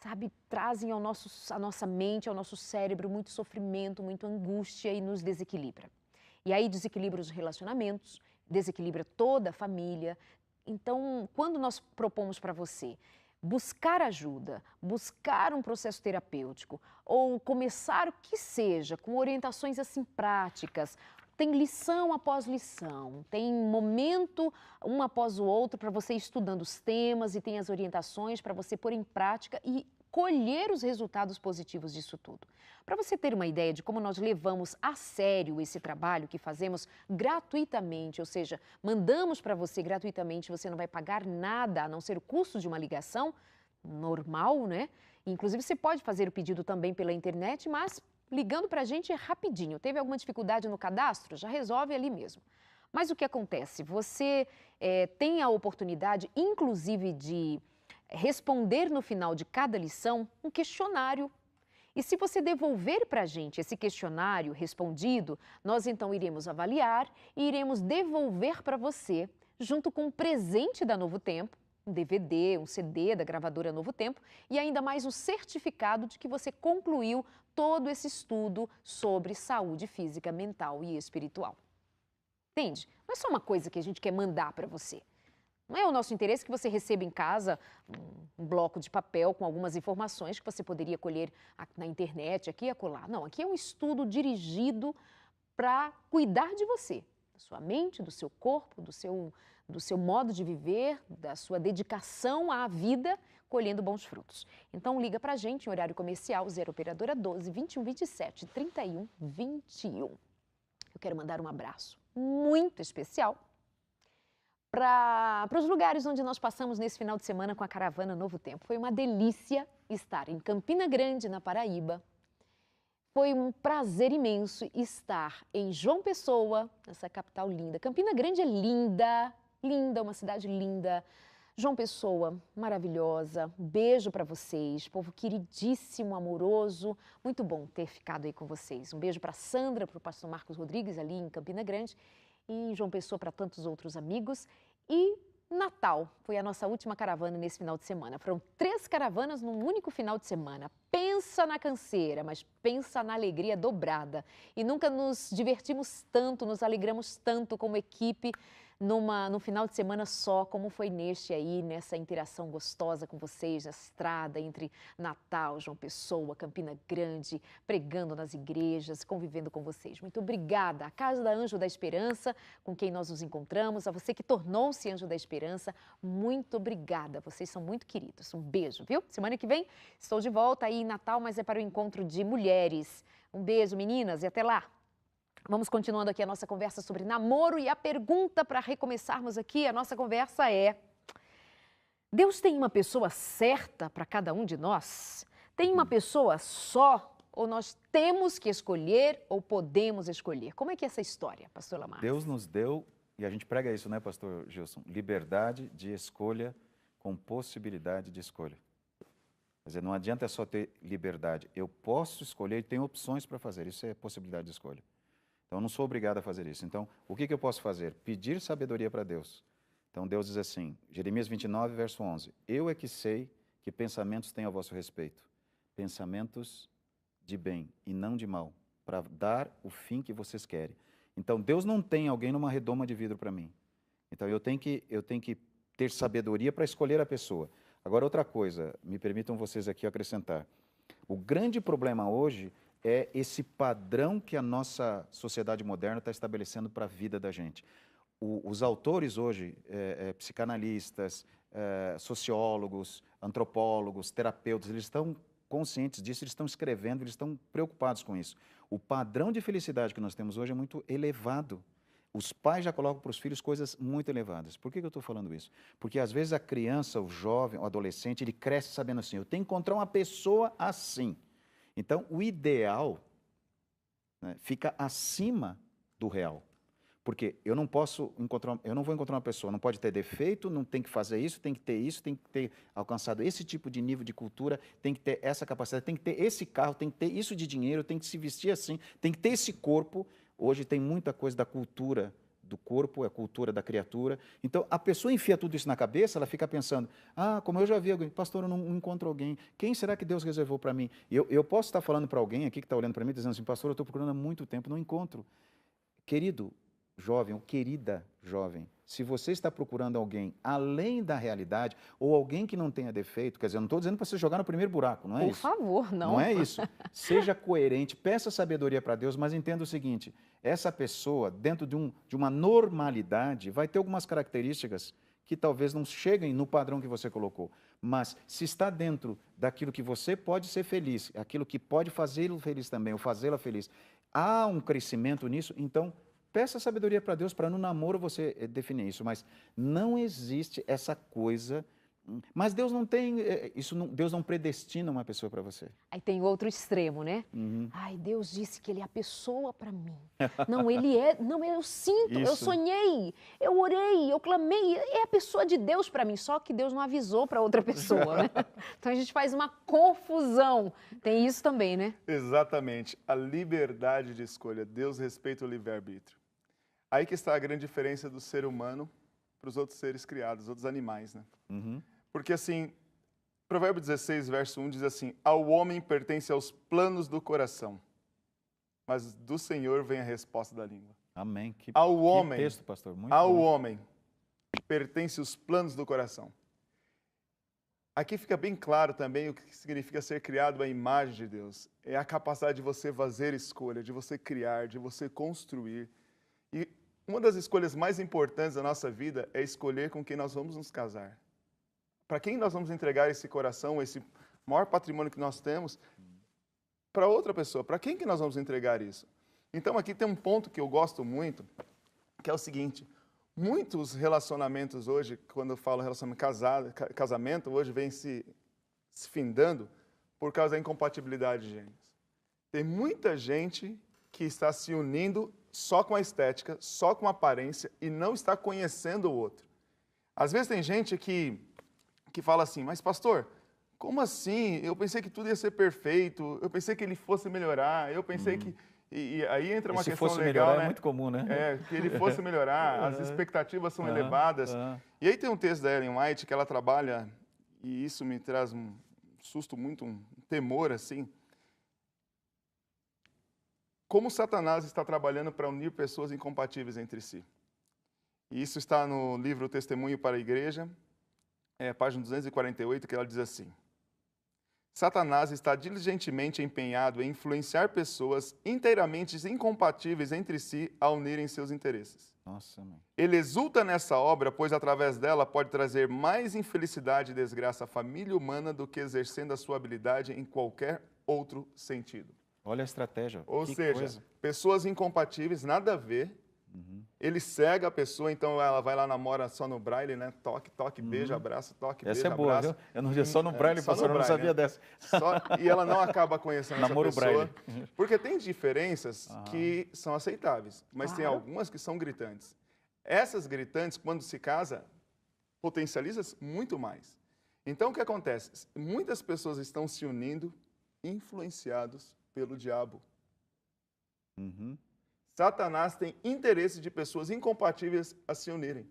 sabe, trazem à nossa mente, ao nosso cérebro muito sofrimento, muita angústia e nos desequilibra. E aí desequilibra os relacionamentos, desequilibra toda a família. Então, quando nós propomos para você buscar ajuda, buscar um processo terapêutico ou começar o que seja, com orientações assim práticas, tem lição após lição, tem momento um após o outro para você ir estudando os temas e tem as orientações para você pôr em prática e colher os resultados positivos disso tudo. Para você ter uma ideia de como nós levamos a sério esse trabalho que fazemos gratuitamente, ou seja, mandamos para você gratuitamente, você não vai pagar nada a não ser o custo de uma ligação normal, né? Inclusive você pode fazer o pedido também pela internet, mas ligando para a gente é rapidinho. Teve alguma dificuldade no cadastro? Já resolve ali mesmo. Mas o que acontece? Você tem a oportunidade, inclusive, de responder no final de cada lição um questionário. E se você devolver para a gente esse questionário respondido, nós então iremos avaliar e iremos devolver para você, junto com um presente da Novo Tempo, um DVD, um CD da gravadora Novo Tempo e ainda mais um certificado de que você concluiu todo esse estudo sobre saúde física, mental e espiritual. Entende? Não é só uma coisa que a gente quer mandar para você. Não é o nosso interesse que você receba em casa um bloco de papel com algumas informações que você poderia colher na internet, aqui e acolá. Não, aqui é um estudo dirigido para cuidar de você, da sua mente, do seu corpo, do seu modo de viver, da sua dedicação à vida, colhendo bons frutos. Então liga para a gente em horário comercial, 0 operadora 12 21 27 31 21. Eu quero mandar um abraço muito especial para os lugares onde nós passamos nesse final de semana com a caravana Novo Tempo. Foi uma delícia estar em Campina Grande, na Paraíba. Foi um prazer imenso estar em João Pessoa, essa capital linda. Campina Grande é linda, linda, uma cidade linda. João Pessoa, maravilhosa. Um beijo para vocês, povo queridíssimo, amoroso. Muito bom ter ficado aí com vocês. Um beijo para Sandra, para o pastor Marcos Rodrigues, ali em Campina Grande. E João Pessoa para tantos outros amigos. E Natal foi a nossa última caravana nesse final de semana. Foram 3 caravanas num único final de semana. Pensa na canseira, mas pensa na alegria dobrada. E nunca nos divertimos tanto, nos alegramos tanto como equipe num final de semana só, como foi neste aí, nessa interação gostosa com vocês, na estrada entre Natal, João Pessoa, Campina Grande, pregando nas igrejas, convivendo com vocês. Muito obrigada à Casa da Anjo da Esperança, com quem nós nos encontramos, a você que tornou-se Anjo da Esperança, muito obrigada, vocês são muito queridos. Um beijo, viu? Semana que vem estou de volta aí em Natal, mas é para o encontro de mulheres. Um beijo, meninas, e até lá! Vamos continuando aqui a nossa conversa sobre namoro e a pergunta para recomeçarmos aqui, a nossa conversa é: Deus tem uma pessoa certa para cada um de nós? Tem uma pessoa só? Ou nós temos que escolher ou podemos escolher? Como é que é essa história, pastor Lamar? Deus nos deu, e a gente prega isso, né, pastor Gilson? Liberdade de escolha com possibilidade de escolha. Quer dizer, não adianta só ter liberdade. Eu posso escolher e tenho opções para fazer. Isso é possibilidade de escolha. Então, eu não sou obrigado a fazer isso. Então, o que eu posso fazer? Pedir sabedoria para Deus. Então, Deus diz assim, Jeremias 29, verso 11, eu é que sei que pensamentos tenho a vosso respeito, pensamentos de bem e não de mal, para dar o fim que vocês querem. Então, Deus não tem alguém numa redoma de vidro para mim. Então, eu tenho que ter sabedoria para escolher a pessoa. Agora, outra coisa, me permitam vocês aqui acrescentar. O grande problema hoje é esse padrão que a nossa sociedade moderna está estabelecendo para a vida da gente. Os autores hoje, psicanalistas, sociólogos, antropólogos, terapeutas, eles estão conscientes disso, eles estão escrevendo, eles estão preocupados com isso. O padrão de felicidade que nós temos hoje é muito elevado. Os pais já colocam para os filhos coisas muito elevadas. Por que eu estou falando isso? Porque às vezes a criança, o jovem, o adolescente, ele cresce sabendo assim, eu tenho que encontrar uma pessoa assim. Então, o ideal, né, fica acima do real. Porque eu não vou encontrar uma pessoa, não pode ter defeito, não tem que fazer isso, tem que ter alcançado esse tipo de nível de cultura, tem que ter essa capacidade, tem que ter esse carro, tem que ter isso de dinheiro, tem que se vestir assim, tem que ter esse corpo. Hoje tem muita coisa da cultura do corpo, é a cultura da criatura. Então, a pessoa enfia tudo isso na cabeça, ela fica pensando, como eu já vi alguém, pastor, eu não encontro alguém, quem será que Deus reservou para mim? Eu posso estar falando para alguém aqui que está olhando para mim, dizendo assim, pastor, eu estou procurando há muito tempo, não encontro. Querido jovem, ou querida jovem, se você está procurando alguém além da realidade, ou alguém que não tenha defeito, quer dizer, eu não estou dizendo para você jogar no primeiro buraco, não é isso? Por favor, não. Não é isso. Seja coerente, peça sabedoria para Deus, mas entenda o seguinte, essa pessoa, dentro de uma normalidade, vai ter algumas características que talvez não cheguem no padrão que você colocou, mas se está dentro daquilo que você pode ser feliz, aquilo que pode fazê-lo feliz também, ou fazê-la feliz, há um crescimento nisso, então peça sabedoria para Deus para no namoro você definir isso, mas não existe essa coisa. Mas Deus não tem Deus não predestina uma pessoa para você. Aí tem outro extremo, né? Uhum. Ai, Deus disse que Ele é a pessoa para mim. Não, Ele é, não, eu sinto, Isso. eu sonhei, eu orei, eu clamei, é a pessoa de Deus para mim, só que Deus não avisou para outra pessoa, né? Então a gente faz uma confusão. Tem isso também, né? Exatamente. A liberdade de escolha. Deus respeita o livre-arbítrio. Aí que está a grande diferença do ser humano para os outros seres criados, os outros animais, né? Uhum. Porque assim, Provérbio 16, verso 1 diz assim, ao homem pertence aos planos do coração, mas do Senhor vem a resposta da língua. Amém. Que Ao homem, texto, pastor. Muito ao bom. homem, pertencem os planos do coração. Aqui fica bem claro também o que significa ser criado à imagem de Deus. É a capacidade de você fazer escolha, de você criar, de você construir. E uma das escolhas mais importantes da nossa vida é escolher com quem nós vamos nos casar. Para quem nós vamos entregar esse coração, esse maior patrimônio que nós temos, para outra pessoa. Para quem que nós vamos entregar isso? Então aqui tem um ponto que eu gosto muito, que é o seguinte: muitos relacionamentos hoje, quando eu falo casamento, hoje vem se findando por causa da incompatibilidade de gêneros. Tem muita gente que está se unindo só com a estética, só com a aparência e não está conhecendo o outro. Às vezes tem gente que fala assim, mas pastor, como assim? Eu pensei que tudo ia ser perfeito, eu pensei que ele fosse melhorar, eu pensei que... E aí entra uma questão legal, melhorar, né? É muito comum, né? É, que ele fosse melhorar, as expectativas são elevadas. E aí tem um texto da Ellen White que ela trabalha, e isso me traz um susto muito, um temor assim. Como Satanás está trabalhando para unir pessoas incompatíveis entre si. E isso está no livro Testemunho para a Igreja, página 248, que ela diz assim: Satanás está diligentemente empenhado em influenciar pessoas inteiramente incompatíveis entre si a unirem seus interesses. Nossa, mãe. Ele exulta nessa obra, pois através dela pode trazer mais infelicidade e desgraça à família humana do que exercendo a sua habilidade em qualquer outro sentido. Olha a estratégia. Ou que seja, coisa. pessoas incompatíveis, nada a ver. Ele cega a pessoa, então ela vai lá, namora só no braille, né? Toque, toque, beijo, abraço, toque, beijo, Essa é boa, abraço. viu? Eu não só no braille, só no pastor, eu não braille, sabia né? dessa. E ela não acaba conhecendo Namoro essa pessoa. braille. Porque tem diferenças que são aceitáveis, mas tem algumas que são gritantes. Essas gritantes, quando se casa, potencializa muito mais. Então, o que acontece? Muitas pessoas estão se unindo, influenciados pelo diabo. Satanás tem interesse de pessoas incompatíveis a se unirem.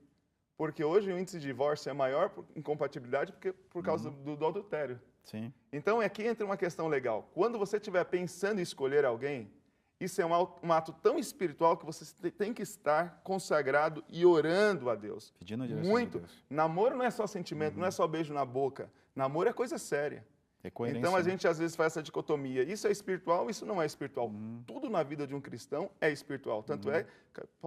Porque hoje o índice de divórcio é maior por incompatibilidade por causa do adultério. Sim. Então, aqui entra uma questão legal. Quando você estiver pensando em escolher alguém, isso é um ato tão espiritual que você tem que estar consagrado e orando a Deus. Pedindo a direção Muito. de Deus. Namoro não é só sentimento, não é só beijo na boca. Namoro é coisa séria. É coerência, Então, a né? gente às vezes faz essa dicotomia. Isso é espiritual, isso não é espiritual. Tudo na vida de um cristão é espiritual. Tanto é,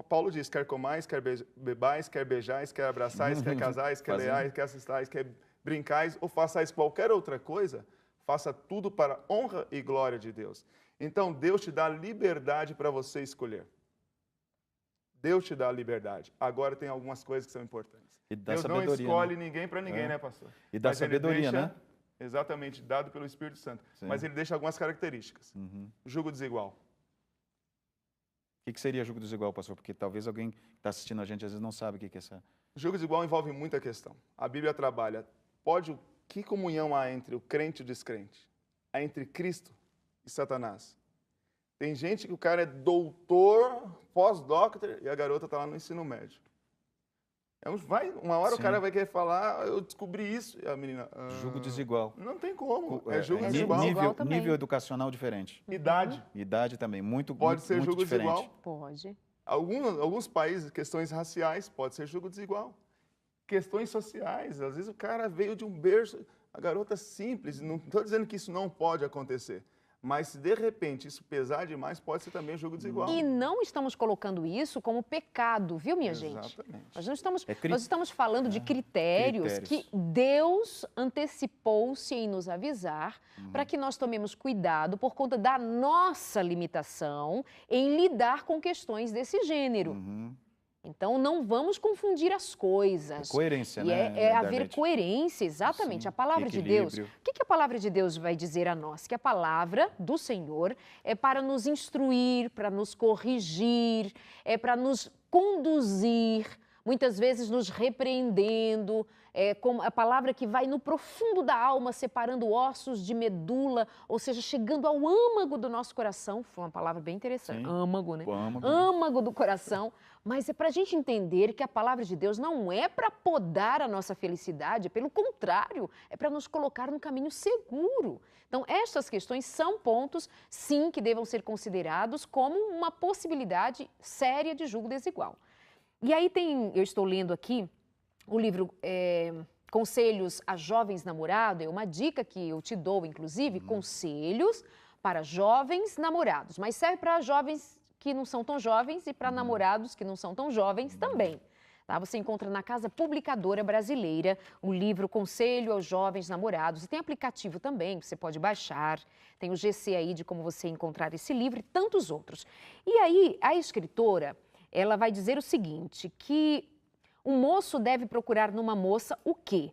Paulo diz, quer comais, quer bebais, quer beijais, quer abraçais, quer casais, quer leais, quer assistais, quer brincais, ou façais qualquer outra coisa, faça tudo para a honra e glória de Deus. Então, Deus te dá liberdade para você escolher. Deus te dá liberdade. Agora, tem algumas coisas que são importantes. E dá Deus não sabedoria, escolhe ninguém para ninguém, né, pastor? E dá Mas ele sabedoria, deixa, né? Exatamente, dado pelo Espírito Santo. Sim. Mas ele deixa algumas características. Jugo desigual. O que seria jugo desigual, pastor? Porque talvez alguém que está assistindo a gente às vezes não sabe o que é essa... Jugo desigual envolve muita questão. A Bíblia trabalha, que comunhão há entre o crente e o descrente? Há entre Cristo e Satanás. Tem gente que o cara é doutor, pós-doctor, e a garota está lá no ensino médio. Uma hora Sim. o cara vai querer falar, eu descobri isso, e a menina... Jugo desigual. Não tem como, é jugo É desigual. desigual também. Nível educacional diferente. Idade, Idade também, muito pode ser muito jugo diferente. desigual. Pode. Alguns países, questões raciais, pode ser jugo desigual. Questões sociais, às vezes o cara veio de um berço, a garota simples, não estou dizendo que isso não pode acontecer, mas se de repente isso pesar demais, pode ser também jugo desigual. E não estamos colocando isso como pecado, viu, minha gente? Exatamente. Nós não estamos, É nós estamos falando de critérios que Deus antecipou-se em nos avisar para que nós tomemos cuidado por conta da nossa limitação em lidar com questões desse gênero. Então, não vamos confundir as coisas. É coerência, e né? É haver Darlete? coerência, exatamente. Sim, A palavra de Deus. O equilíbrio. que a palavra de Deus vai dizer a nós? Que a palavra do Senhor é para nos instruir, para nos corrigir, é para nos conduzir, muitas vezes nos repreendendo, como a palavra que vai no profundo da alma, separando ossos de medula, ou seja, chegando ao âmago do nosso coração. Foi uma palavra bem interessante. Sim. Âmago, né? O âmago. Âmago do coração. Mas é para a gente entender que a palavra de Deus não é para podar a nossa felicidade, pelo contrário, é para nos colocar no caminho seguro. Então, estas questões são pontos, sim, que devam ser considerados como uma possibilidade séria de julgo desigual. E aí eu estou lendo aqui O livro Conselhos a Jovens Namorados é uma dica que eu te dou, inclusive, conselhos para jovens namorados, mas serve para jovens que não são tão jovens e para namorados que não são tão jovens também. Tá? Você encontra na Casa Publicadora Brasileira o livro Conselho aos Jovens Namorados. E tem aplicativo também que você pode baixar. Tem o GC aí de como você encontrar esse livro e tantos outros. E aí, a escritora, ela vai dizer o seguinte, que o moço deve procurar numa moça o quê?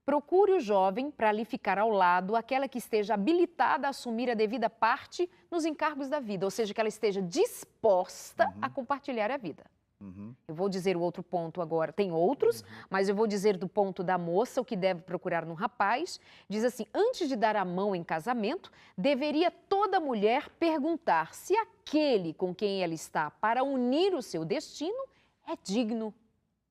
Procure o jovem para lhe ficar ao lado, aquela que esteja habilitada a assumir a devida parte nos encargos da vida, ou seja, que ela esteja disposta a compartilhar a vida. Eu vou dizer o outro ponto agora, tem outros, mas eu vou dizer do ponto da moça, o que deve procurar num rapaz. Diz assim, antes de dar a mão em casamento, deveria toda mulher perguntar se aquele com quem ela está para unir o seu destino é digno.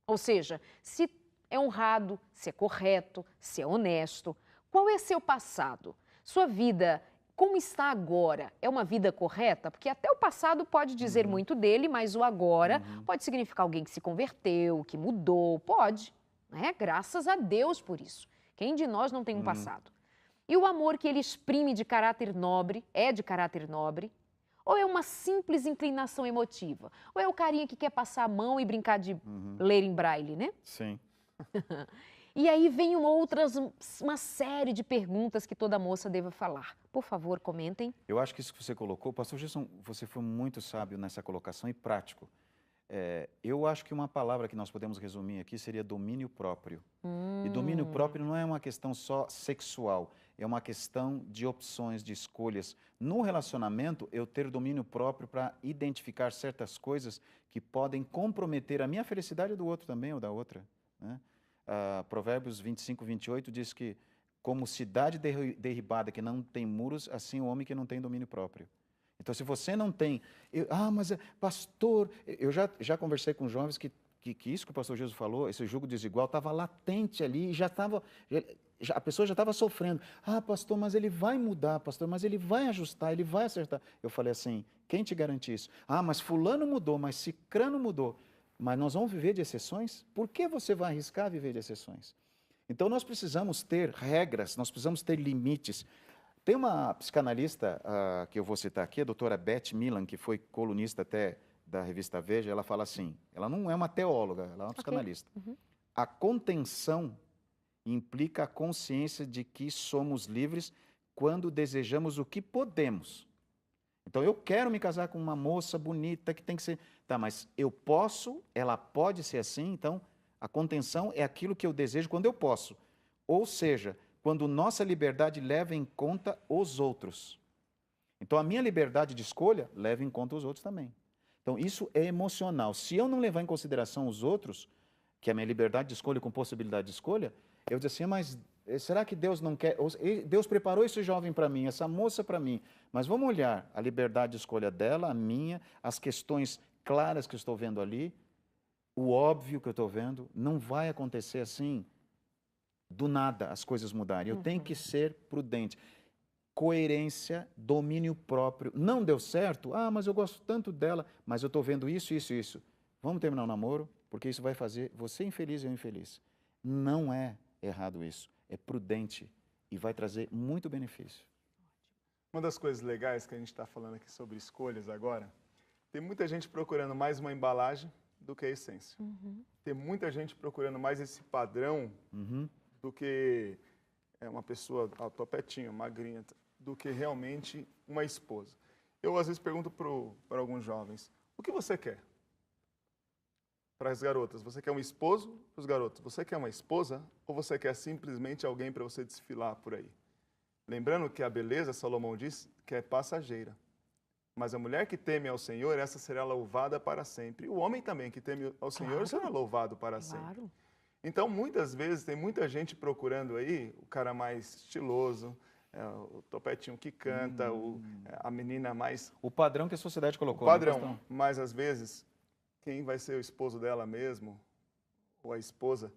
Ou seja, se é honrado, se é correto, se é honesto. Qual é seu passado? Sua vida, como está agora? É uma vida correta? Porque até o passado pode dizer muito dele, mas o agora pode significar alguém que se converteu, que mudou, pode. Né? Graças a Deus por isso. Quem de nós não tem um passado? E o amor que ele exprime de caráter nobre, é de caráter nobre? Ou é uma simples inclinação emotiva? Ou é o carinha que quer passar a mão e brincar de ler em braille, né? Sim. E aí vem uma série de perguntas que toda moça deva falar. Por favor, comentem. Eu acho que isso que você colocou, pastor Gilson, você foi muito sábio nessa colocação e prático. Eu acho que uma palavra que nós podemos resumir aqui seria domínio próprio. E domínio próprio não é uma questão só sexual, é uma questão de opções, de escolhas. No relacionamento, eu ter domínio próprio para identificar certas coisas que podem comprometer a minha felicidade do outro também ou da outra, né? Provérbios 25, 28 diz que como cidade derribada que não tem muros, assim o homem que não tem domínio próprio. Então, se você não tem... mas pastor... Eu já conversei com jovens que isso que o pastor Jesus falou, esse jugo desigual, estava latente ali, a pessoa já estava sofrendo. Pastor, mas ele vai mudar, pastor, mas ele vai ajustar, ele vai acertar. Eu falei assim, quem te garante isso? Mas fulano mudou, mas cicrano mudou. Mas nós vamos viver de exceções? Por que você vai arriscar viver de exceções? Então, nós precisamos ter regras, nós precisamos ter limites. Tem uma psicanalista que eu vou citar aqui, a doutora Beth Milan, que foi colunista até da revista Veja, ela fala assim, ela não é uma teóloga, ela é uma psicanalista. A contenção implica a consciência de que somos livres quando desejamos o que podemos. Então, eu quero me casar com uma moça bonita que tem que ser... Tá, mas eu posso, ela pode ser assim, então a contenção é aquilo que eu desejo quando eu posso. Ou seja, quando nossa liberdade leva em conta os outros. Então, a minha liberdade de escolha leva em conta os outros também. Então, isso é emocional. Se eu não levar em consideração os outros, que é a minha liberdade de escolha com possibilidade de escolha, eu digo assim, mas será que Deus não quer? Deus preparou esse jovem para mim, essa moça para mim. Mas vamos olhar a liberdade de escolha dela, a minha, as questões claras que eu estou vendo ali, o óbvio que eu estou vendo. Não vai acontecer assim, do nada, as coisas mudarem. Eu tenho que ser prudente. Coerência, domínio próprio. Não deu certo? Mas eu gosto tanto dela, mas eu estou vendo isso, isso, isso. Vamos terminar o namoro, porque isso vai fazer você infeliz e eu infeliz. Não é errado isso. É prudente e vai trazer muito benefício. Uma das coisas legais que a gente está falando aqui sobre escolhas agora, tem muita gente procurando mais uma embalagem do que a essência. Tem muita gente procurando mais esse padrão do que uma pessoa topetinha, magrinha, do que realmente uma esposa. Eu, às vezes, pergunto para alguns jovens, o que você quer? Para as garotas, você quer um esposo? Para os garotos, você quer uma esposa? Ou você quer simplesmente alguém para você desfilar por aí? Lembrando que a beleza, Salomão diz, que é passageira. Mas a mulher que teme ao Senhor, essa será louvada para sempre. E o homem também que teme ao Senhor será louvado para sempre. Então, muitas vezes, tem muita gente procurando aí o cara mais estiloso, o topetinho que canta, a menina mais... O padrão que a sociedade colocou. O padrão, mas às vezes, quem vai ser o esposo dela mesmo, ou a esposa,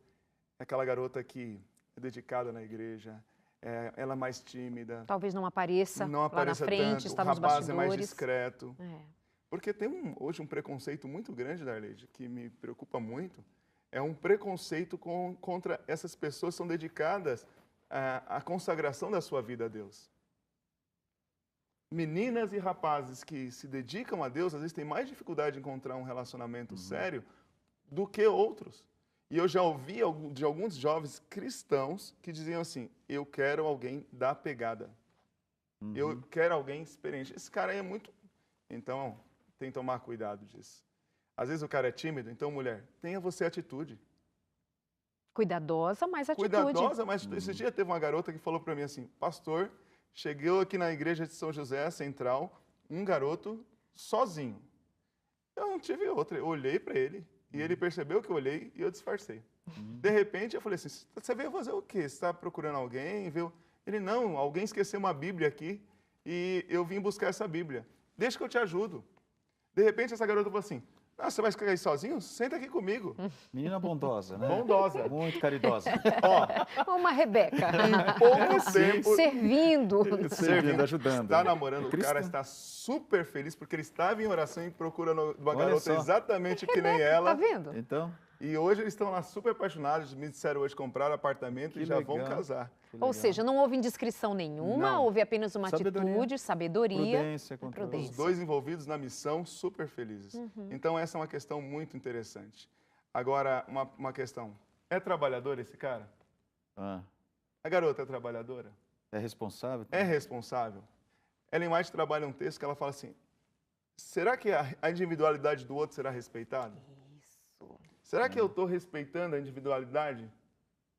é aquela garota que é dedicada na igreja, ela é mais tímida. Talvez não apareça lá na frente, tanto, está nos bastidores. O rapaz é mais discreto. Porque tem hoje um preconceito muito grande, Darleide, que me preocupa muito, É um preconceito contra essas pessoas que são dedicadas à consagração da sua vida a Deus. Meninas e rapazes que se dedicam a Deus, às vezes têm mais dificuldade de encontrar um relacionamento sério do que outros. E eu já ouvi de alguns jovens cristãos que diziam assim, eu quero alguém da pegada. Eu quero alguém experiente. Esse cara aí é muito... Então, tem que tomar cuidado disso. Às vezes o cara é tímido, então, mulher, tenha você atitude. Cuidadosa, mas atitude. Cuidadosa, mas esse dia teve uma garota que falou para mim assim, pastor, cheguei aqui na igreja de São José, Central, um garoto sozinho. Eu não tive outra, eu olhei para ele e ele percebeu que eu olhei e eu disfarcei. De repente eu falei assim, você veio fazer o quê? Você está procurando alguém? Ele, não, alguém esqueceu uma Bíblia aqui e eu vim buscar essa Bíblia. Deixa que eu te ajudo. De repente essa garota falou assim, ah, você vai ficar aí sozinho? Senta aqui comigo. Menina bondosa, né? Bondosa. Muito caridosa. Ó, Uma Rebeca. em pouco tempo... Servindo. Ajudando. Está namorando, o Cristo. cara está super feliz porque ele estava em oração e procurando uma Olha garota só. exatamente que nem Tá ela. vendo? Então, E hoje eles estão lá super apaixonados, me disseram hoje comprar apartamento Que e já legal. vão casar. que Ou legal. seja, não houve indiscrição nenhuma, Não. houve apenas uma Sabedoria. atitude, sabedoria. Prudência, controle. Prudência. Os dois envolvidos na missão, super felizes. Então essa é uma questão muito interessante. Agora, uma questão. É trabalhador esse cara? Ah, A garota é trabalhadora? é responsável? É responsável? Ellen White trabalha um texto que ela fala assim, será que a individualidade do outro será respeitada? Isso. Será que eu estou respeitando a individualidade?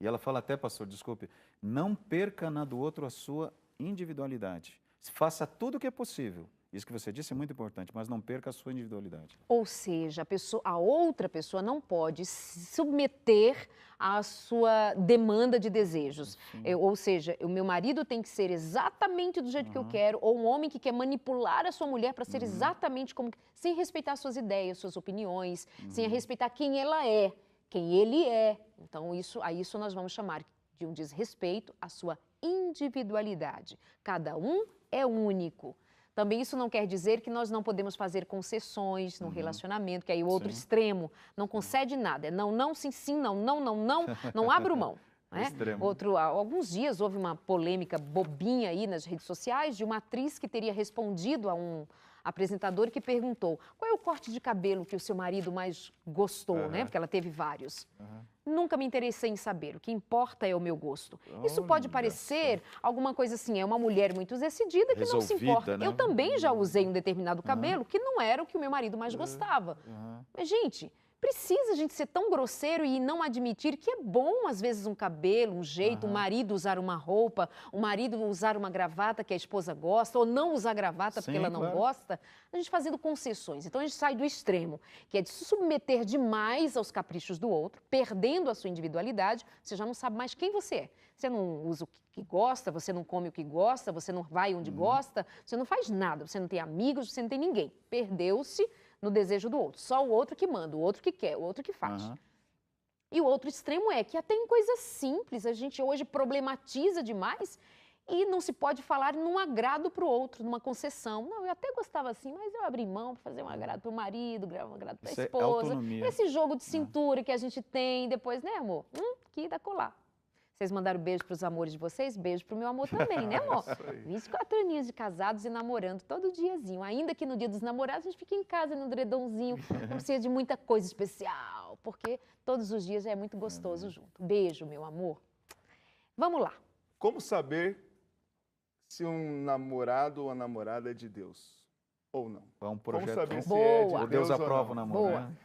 E ela fala até, pastor, desculpe, não perca na do outro a sua individualidade. Faça tudo o que é possível. Isso que você disse é muito importante, mas não perca a sua individualidade. Ou seja, a outra pessoa não pode se submeter à sua demanda de desejos. Ou seja, o meu marido tem que ser exatamente do jeito que eu quero, ou um homem que quer manipular a sua mulher para ser exatamente como... Sem respeitar suas ideias, suas opiniões, sem respeitar quem ela é, quem ele é. Então, a isso nós vamos chamar de um desrespeito à sua individualidade. Cada um é único. Também isso não quer dizer que nós não podemos fazer concessões no relacionamento, que aí o outro extremo não concede nada. É não, não, sim, sim, não, não, não, não, não abro mão. Né? Extremo. Há alguns dias houve uma polêmica bobinha aí nas redes sociais de uma atriz que teria respondido a um apresentador que perguntou qual é o corte de cabelo que o seu marido mais gostou, né? Porque ela teve vários. Nunca me interessei em saber, o que importa é o meu gosto. Isso pode Olha parecer alguma coisa assim, é uma mulher muito decidida que não se Resolvida, importa. né? Eu também já usei um determinado cabelo que não era o que o meu marido mais gostava. Mas, gente, precisa a gente ser tão grosseiro e não admitir que é bom, às vezes, um cabelo, um jeito, um marido usar uma roupa, um marido usar uma gravata que a esposa gosta, ou não usar gravata porque Sim, ela não claro. gosta. A gente fazendo concessões. Então, a gente sai do extremo, que é de se submeter demais aos caprichos do outro, perdendo a sua individualidade, você já não sabe mais quem você é. Você não usa o que gosta, você não come o que gosta, você não vai onde gosta, você não faz nada, você não tem amigos, você não tem ninguém. Perdeu-se no desejo do outro. Só o outro que manda, o outro que quer, o outro que faz. E o outro extremo é que até em coisas simples a gente hoje problematiza demais e não se pode falar num agrado para o outro, numa concessão. Não, eu até gostava assim, mas eu abri mão para fazer um agrado para o marido, um agrado para a Isso é esposa. autonomia. Esse jogo de cintura que a gente tem depois, né, amor? Que dá colar. Vocês mandaram beijo para os amores de vocês? Beijo para o meu amor também, né, amor? Isso aí. 24 aninhos de casados e namorando todo diazinho. Ainda que no dia dos namorados a gente fica em casa, no edredomzinho, não precisa de muita coisa especial, porque todos os dias é muito gostoso junto. Beijo, meu amor. Vamos lá. Como saber se um namorado ou a namorada é de Deus ou não? É um Como projeto. saber se Boa. é de O Deus Deus ou aprova o não? namoro. Boa. Né?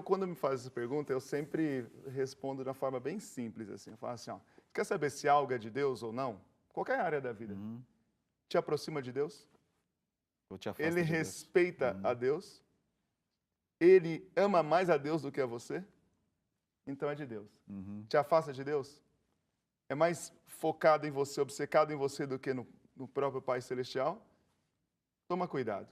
Quando me faz essa pergunta, eu sempre respondo de uma forma bem simples, assim. Eu falo assim, ó, quer saber se algo é de Deus ou não? Qualquer área da vida. Te aproxima de Deus? Ou te afasta Ele de Deus. respeita a Deus? Ele ama mais a Deus do que a você? Então é de Deus. Te afasta de Deus? É mais focado em você, obcecado em você do que no próprio Pai Celestial? Toma cuidado.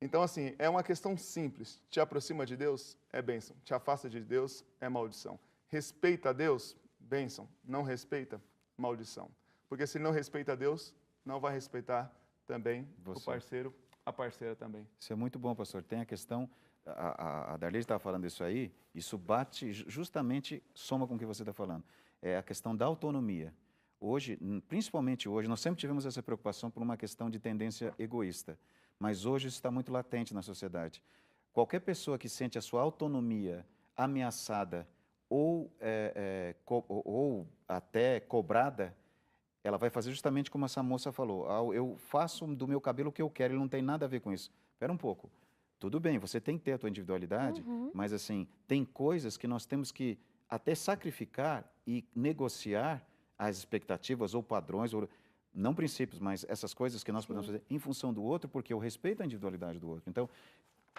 Então, assim, é uma questão simples. Te aproxima de Deus? É bênção. Te afasta de Deus? É maldição. Respeita a Deus? Bênção. Não respeita? Maldição. Porque se não respeita a Deus, não vai respeitar também Você. o parceiro, a parceira também. Isso é muito bom, pastor. Tem a questão a Darlene estava falando isso aí, isso bate, justamente soma com o que você está falando. É a questão da autonomia. Hoje, principalmente hoje, nós sempre tivemos essa preocupação por uma questão de tendência egoísta, mas hoje isso está muito latente na sociedade. Qualquer pessoa que sente a sua autonomia ameaçada ou até cobrada, ela vai fazer justamente como essa moça falou. Eu faço do meu cabelo o que eu quero, ele não tem nada a ver com isso. Espera um pouco. Tudo bem, você tem que ter a tua individualidade, mas assim, tem coisas que nós temos que até sacrificar e negociar as expectativas ou padrões, ou, não princípios, mas essas coisas que nós podemos fazer em função do outro, porque eu respeito a individualidade do outro. Então,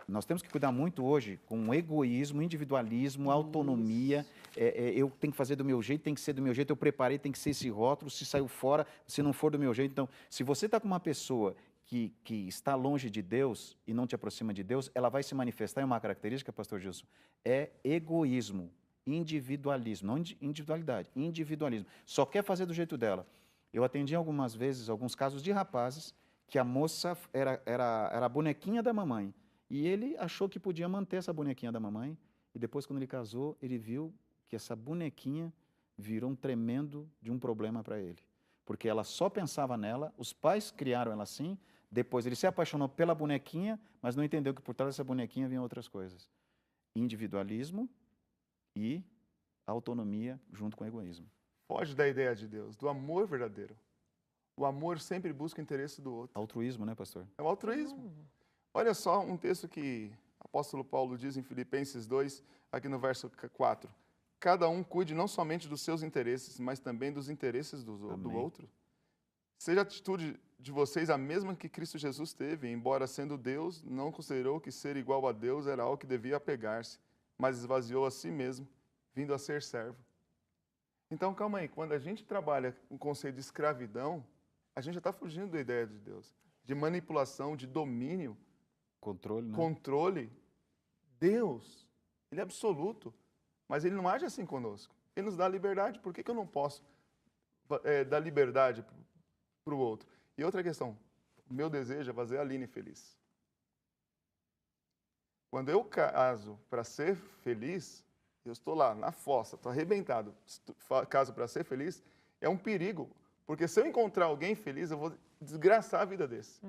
nós temos que cuidar muito hoje com o egoísmo, individualismo, autonomia. Eu tenho que fazer do meu jeito, tem que ser do meu jeito, eu preparei, tem que ser esse rótulo, se saiu fora, se não for do meu jeito. Então, se você está com uma pessoa que está longe de Deus e não te aproxima de Deus, ela vai se manifestar em uma característica, pastor Gilson, é egoísmo, individualismo, não individualidade, individualismo. Só quer fazer do jeito dela. Eu atendi algumas vezes, alguns casos de rapazes, que a moça era a bonequinha da mamãe. E ele achou que podia manter essa bonequinha da mamãe. E depois, quando ele casou, ele viu que essa bonequinha virou um tremendo de um problema para ele. Porque ela só pensava nela, os pais criaram ela assim, depois ele se apaixonou pela bonequinha, mas não entendeu que por trás dessa bonequinha vinham outras coisas. Individualismo e autonomia junto com o egoísmo. Foge da ideia de Deus, do amor verdadeiro. O amor sempre busca o interesse do outro. Altruísmo, né, pastor? É o altruísmo. Olha só um texto que o apóstolo Paulo diz em Filipenses 2, aqui no verso 4. Cada um cuide não somente dos seus interesses, mas também dos interesses do outro. Seja a atitude de vocês a mesma que Cristo Jesus teve, embora sendo Deus, não considerou que ser igual a Deus era algo que devia apegar-se, mas esvaziou a si mesmo, vindo a ser servo. Então, calma aí, quando a gente trabalha com o conceito de escravidão, a gente já está fugindo da ideia de Deus, de manipulação, de domínio, controle, né? Controle. Deus, Ele é absoluto, mas Ele não age assim conosco. Ele nos dá liberdade. Por que eu não posso dar liberdade para o outro? E outra questão, o meu desejo é fazer a Aline feliz. Quando eu caso para ser feliz, eu estou lá na fossa, estou arrebentado, caso para ser feliz, é um perigo, porque se eu encontrar alguém feliz, eu vou desgraçar a vida desse.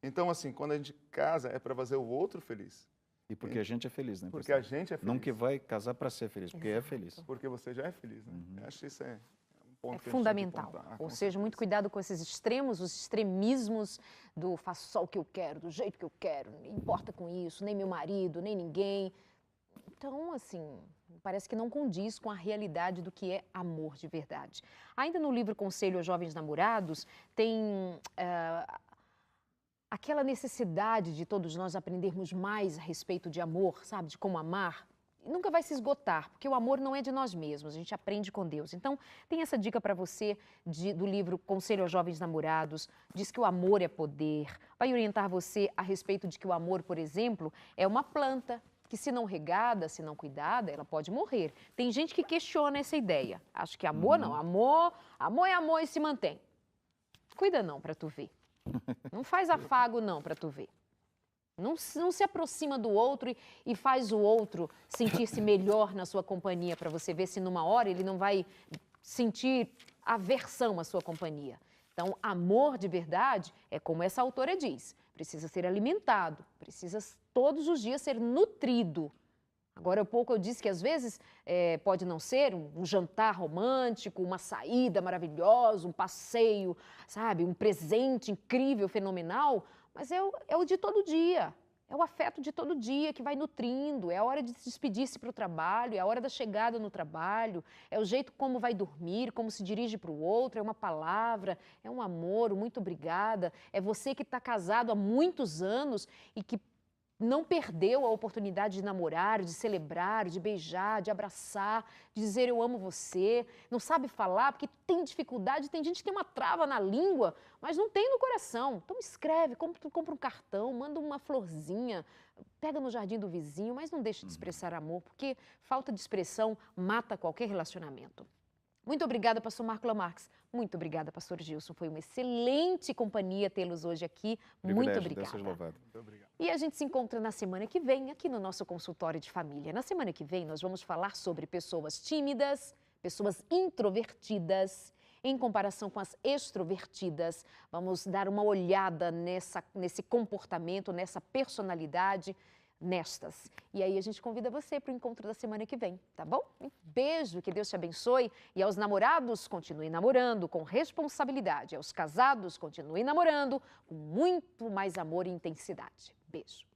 Então, assim, quando a gente casa, é para fazer o outro feliz. E porque a gente é feliz, né? Porque a gente é feliz. Não que vai casar para ser feliz, porque é feliz. Porque você já é feliz, né? Eu acho que isso é um ponto fundamental. Ou seja, muito cuidado com esses extremos, os extremismos do faço só o que eu quero, do jeito que eu quero, nem importa com isso, nem meu marido, nem ninguém. Então, assim, parece que não condiz com a realidade do que é amor de verdade. Ainda no livro Conselho aos Jovens Namorados, tem aquela necessidade de todos nós aprendermos mais a respeito de amor, sabe? De como amar. E nunca vai se esgotar, porque o amor não é de nós mesmos, a gente aprende com Deus. Então, tem essa dica para você do livro Conselho aos Jovens Namorados, diz que o amor é poder, vai orientar você a respeito de que o amor, por exemplo, é uma planta, que se não regada, se não cuidada, ela pode morrer. Tem gente que questiona essa ideia, acha que amor não, amor é amor e se mantém. Cuida não para tu ver. Não faz afago não para tu ver. Não se aproxima do outro e faz o outro sentir-se melhor na sua companhia para você ver se numa hora ele não vai sentir aversão à sua companhia. Então, amor de verdade é como essa autora diz, precisa ser alimentado, precisa todos os dias ser nutrido. Agora há pouco eu disse que às vezes pode não ser um jantar romântico, uma saída maravilhosa, um passeio, sabe, um presente incrível, fenomenal, mas é o de todo dia, é o afeto de todo dia que vai nutrindo, é a hora de despedir-se para o trabalho, é a hora da chegada no trabalho, é o jeito como vai dormir, como se dirige para o outro, é uma palavra, é um amor, muito obrigada, é você que está casado há muitos anos e que não perdeu a oportunidade de namorar, de celebrar, de beijar, de abraçar, de dizer eu amo você, não sabe falar porque tem dificuldade, tem gente que tem uma trava na língua, mas não tem no coração. Então escreve, compra um cartão, manda uma florzinha, pega no jardim do vizinho, mas não deixe de expressar amor, porque falta de expressão mata qualquer relacionamento. Muito obrigada, pastor Marco Lamarques. Muito obrigada, pastor Gilson. Foi uma excelente companhia tê-los hoje aqui. Muito obrigada. Deus seja louvado. Muito obrigado. E a gente se encontra na semana que vem, aqui no nosso consultório de família. Na semana que vem, nós vamos falar sobre pessoas tímidas, pessoas introvertidas, em comparação com as extrovertidas. Vamos dar uma olhada nesse comportamento, nessa personalidade, nestas. E aí a gente convida você para o encontro da semana que vem, tá bom? Um beijo, que Deus te abençoe. E aos namorados, continuem namorando com responsabilidade. Aos casados, continuem namorando com muito mais amor e intensidade. Beijo.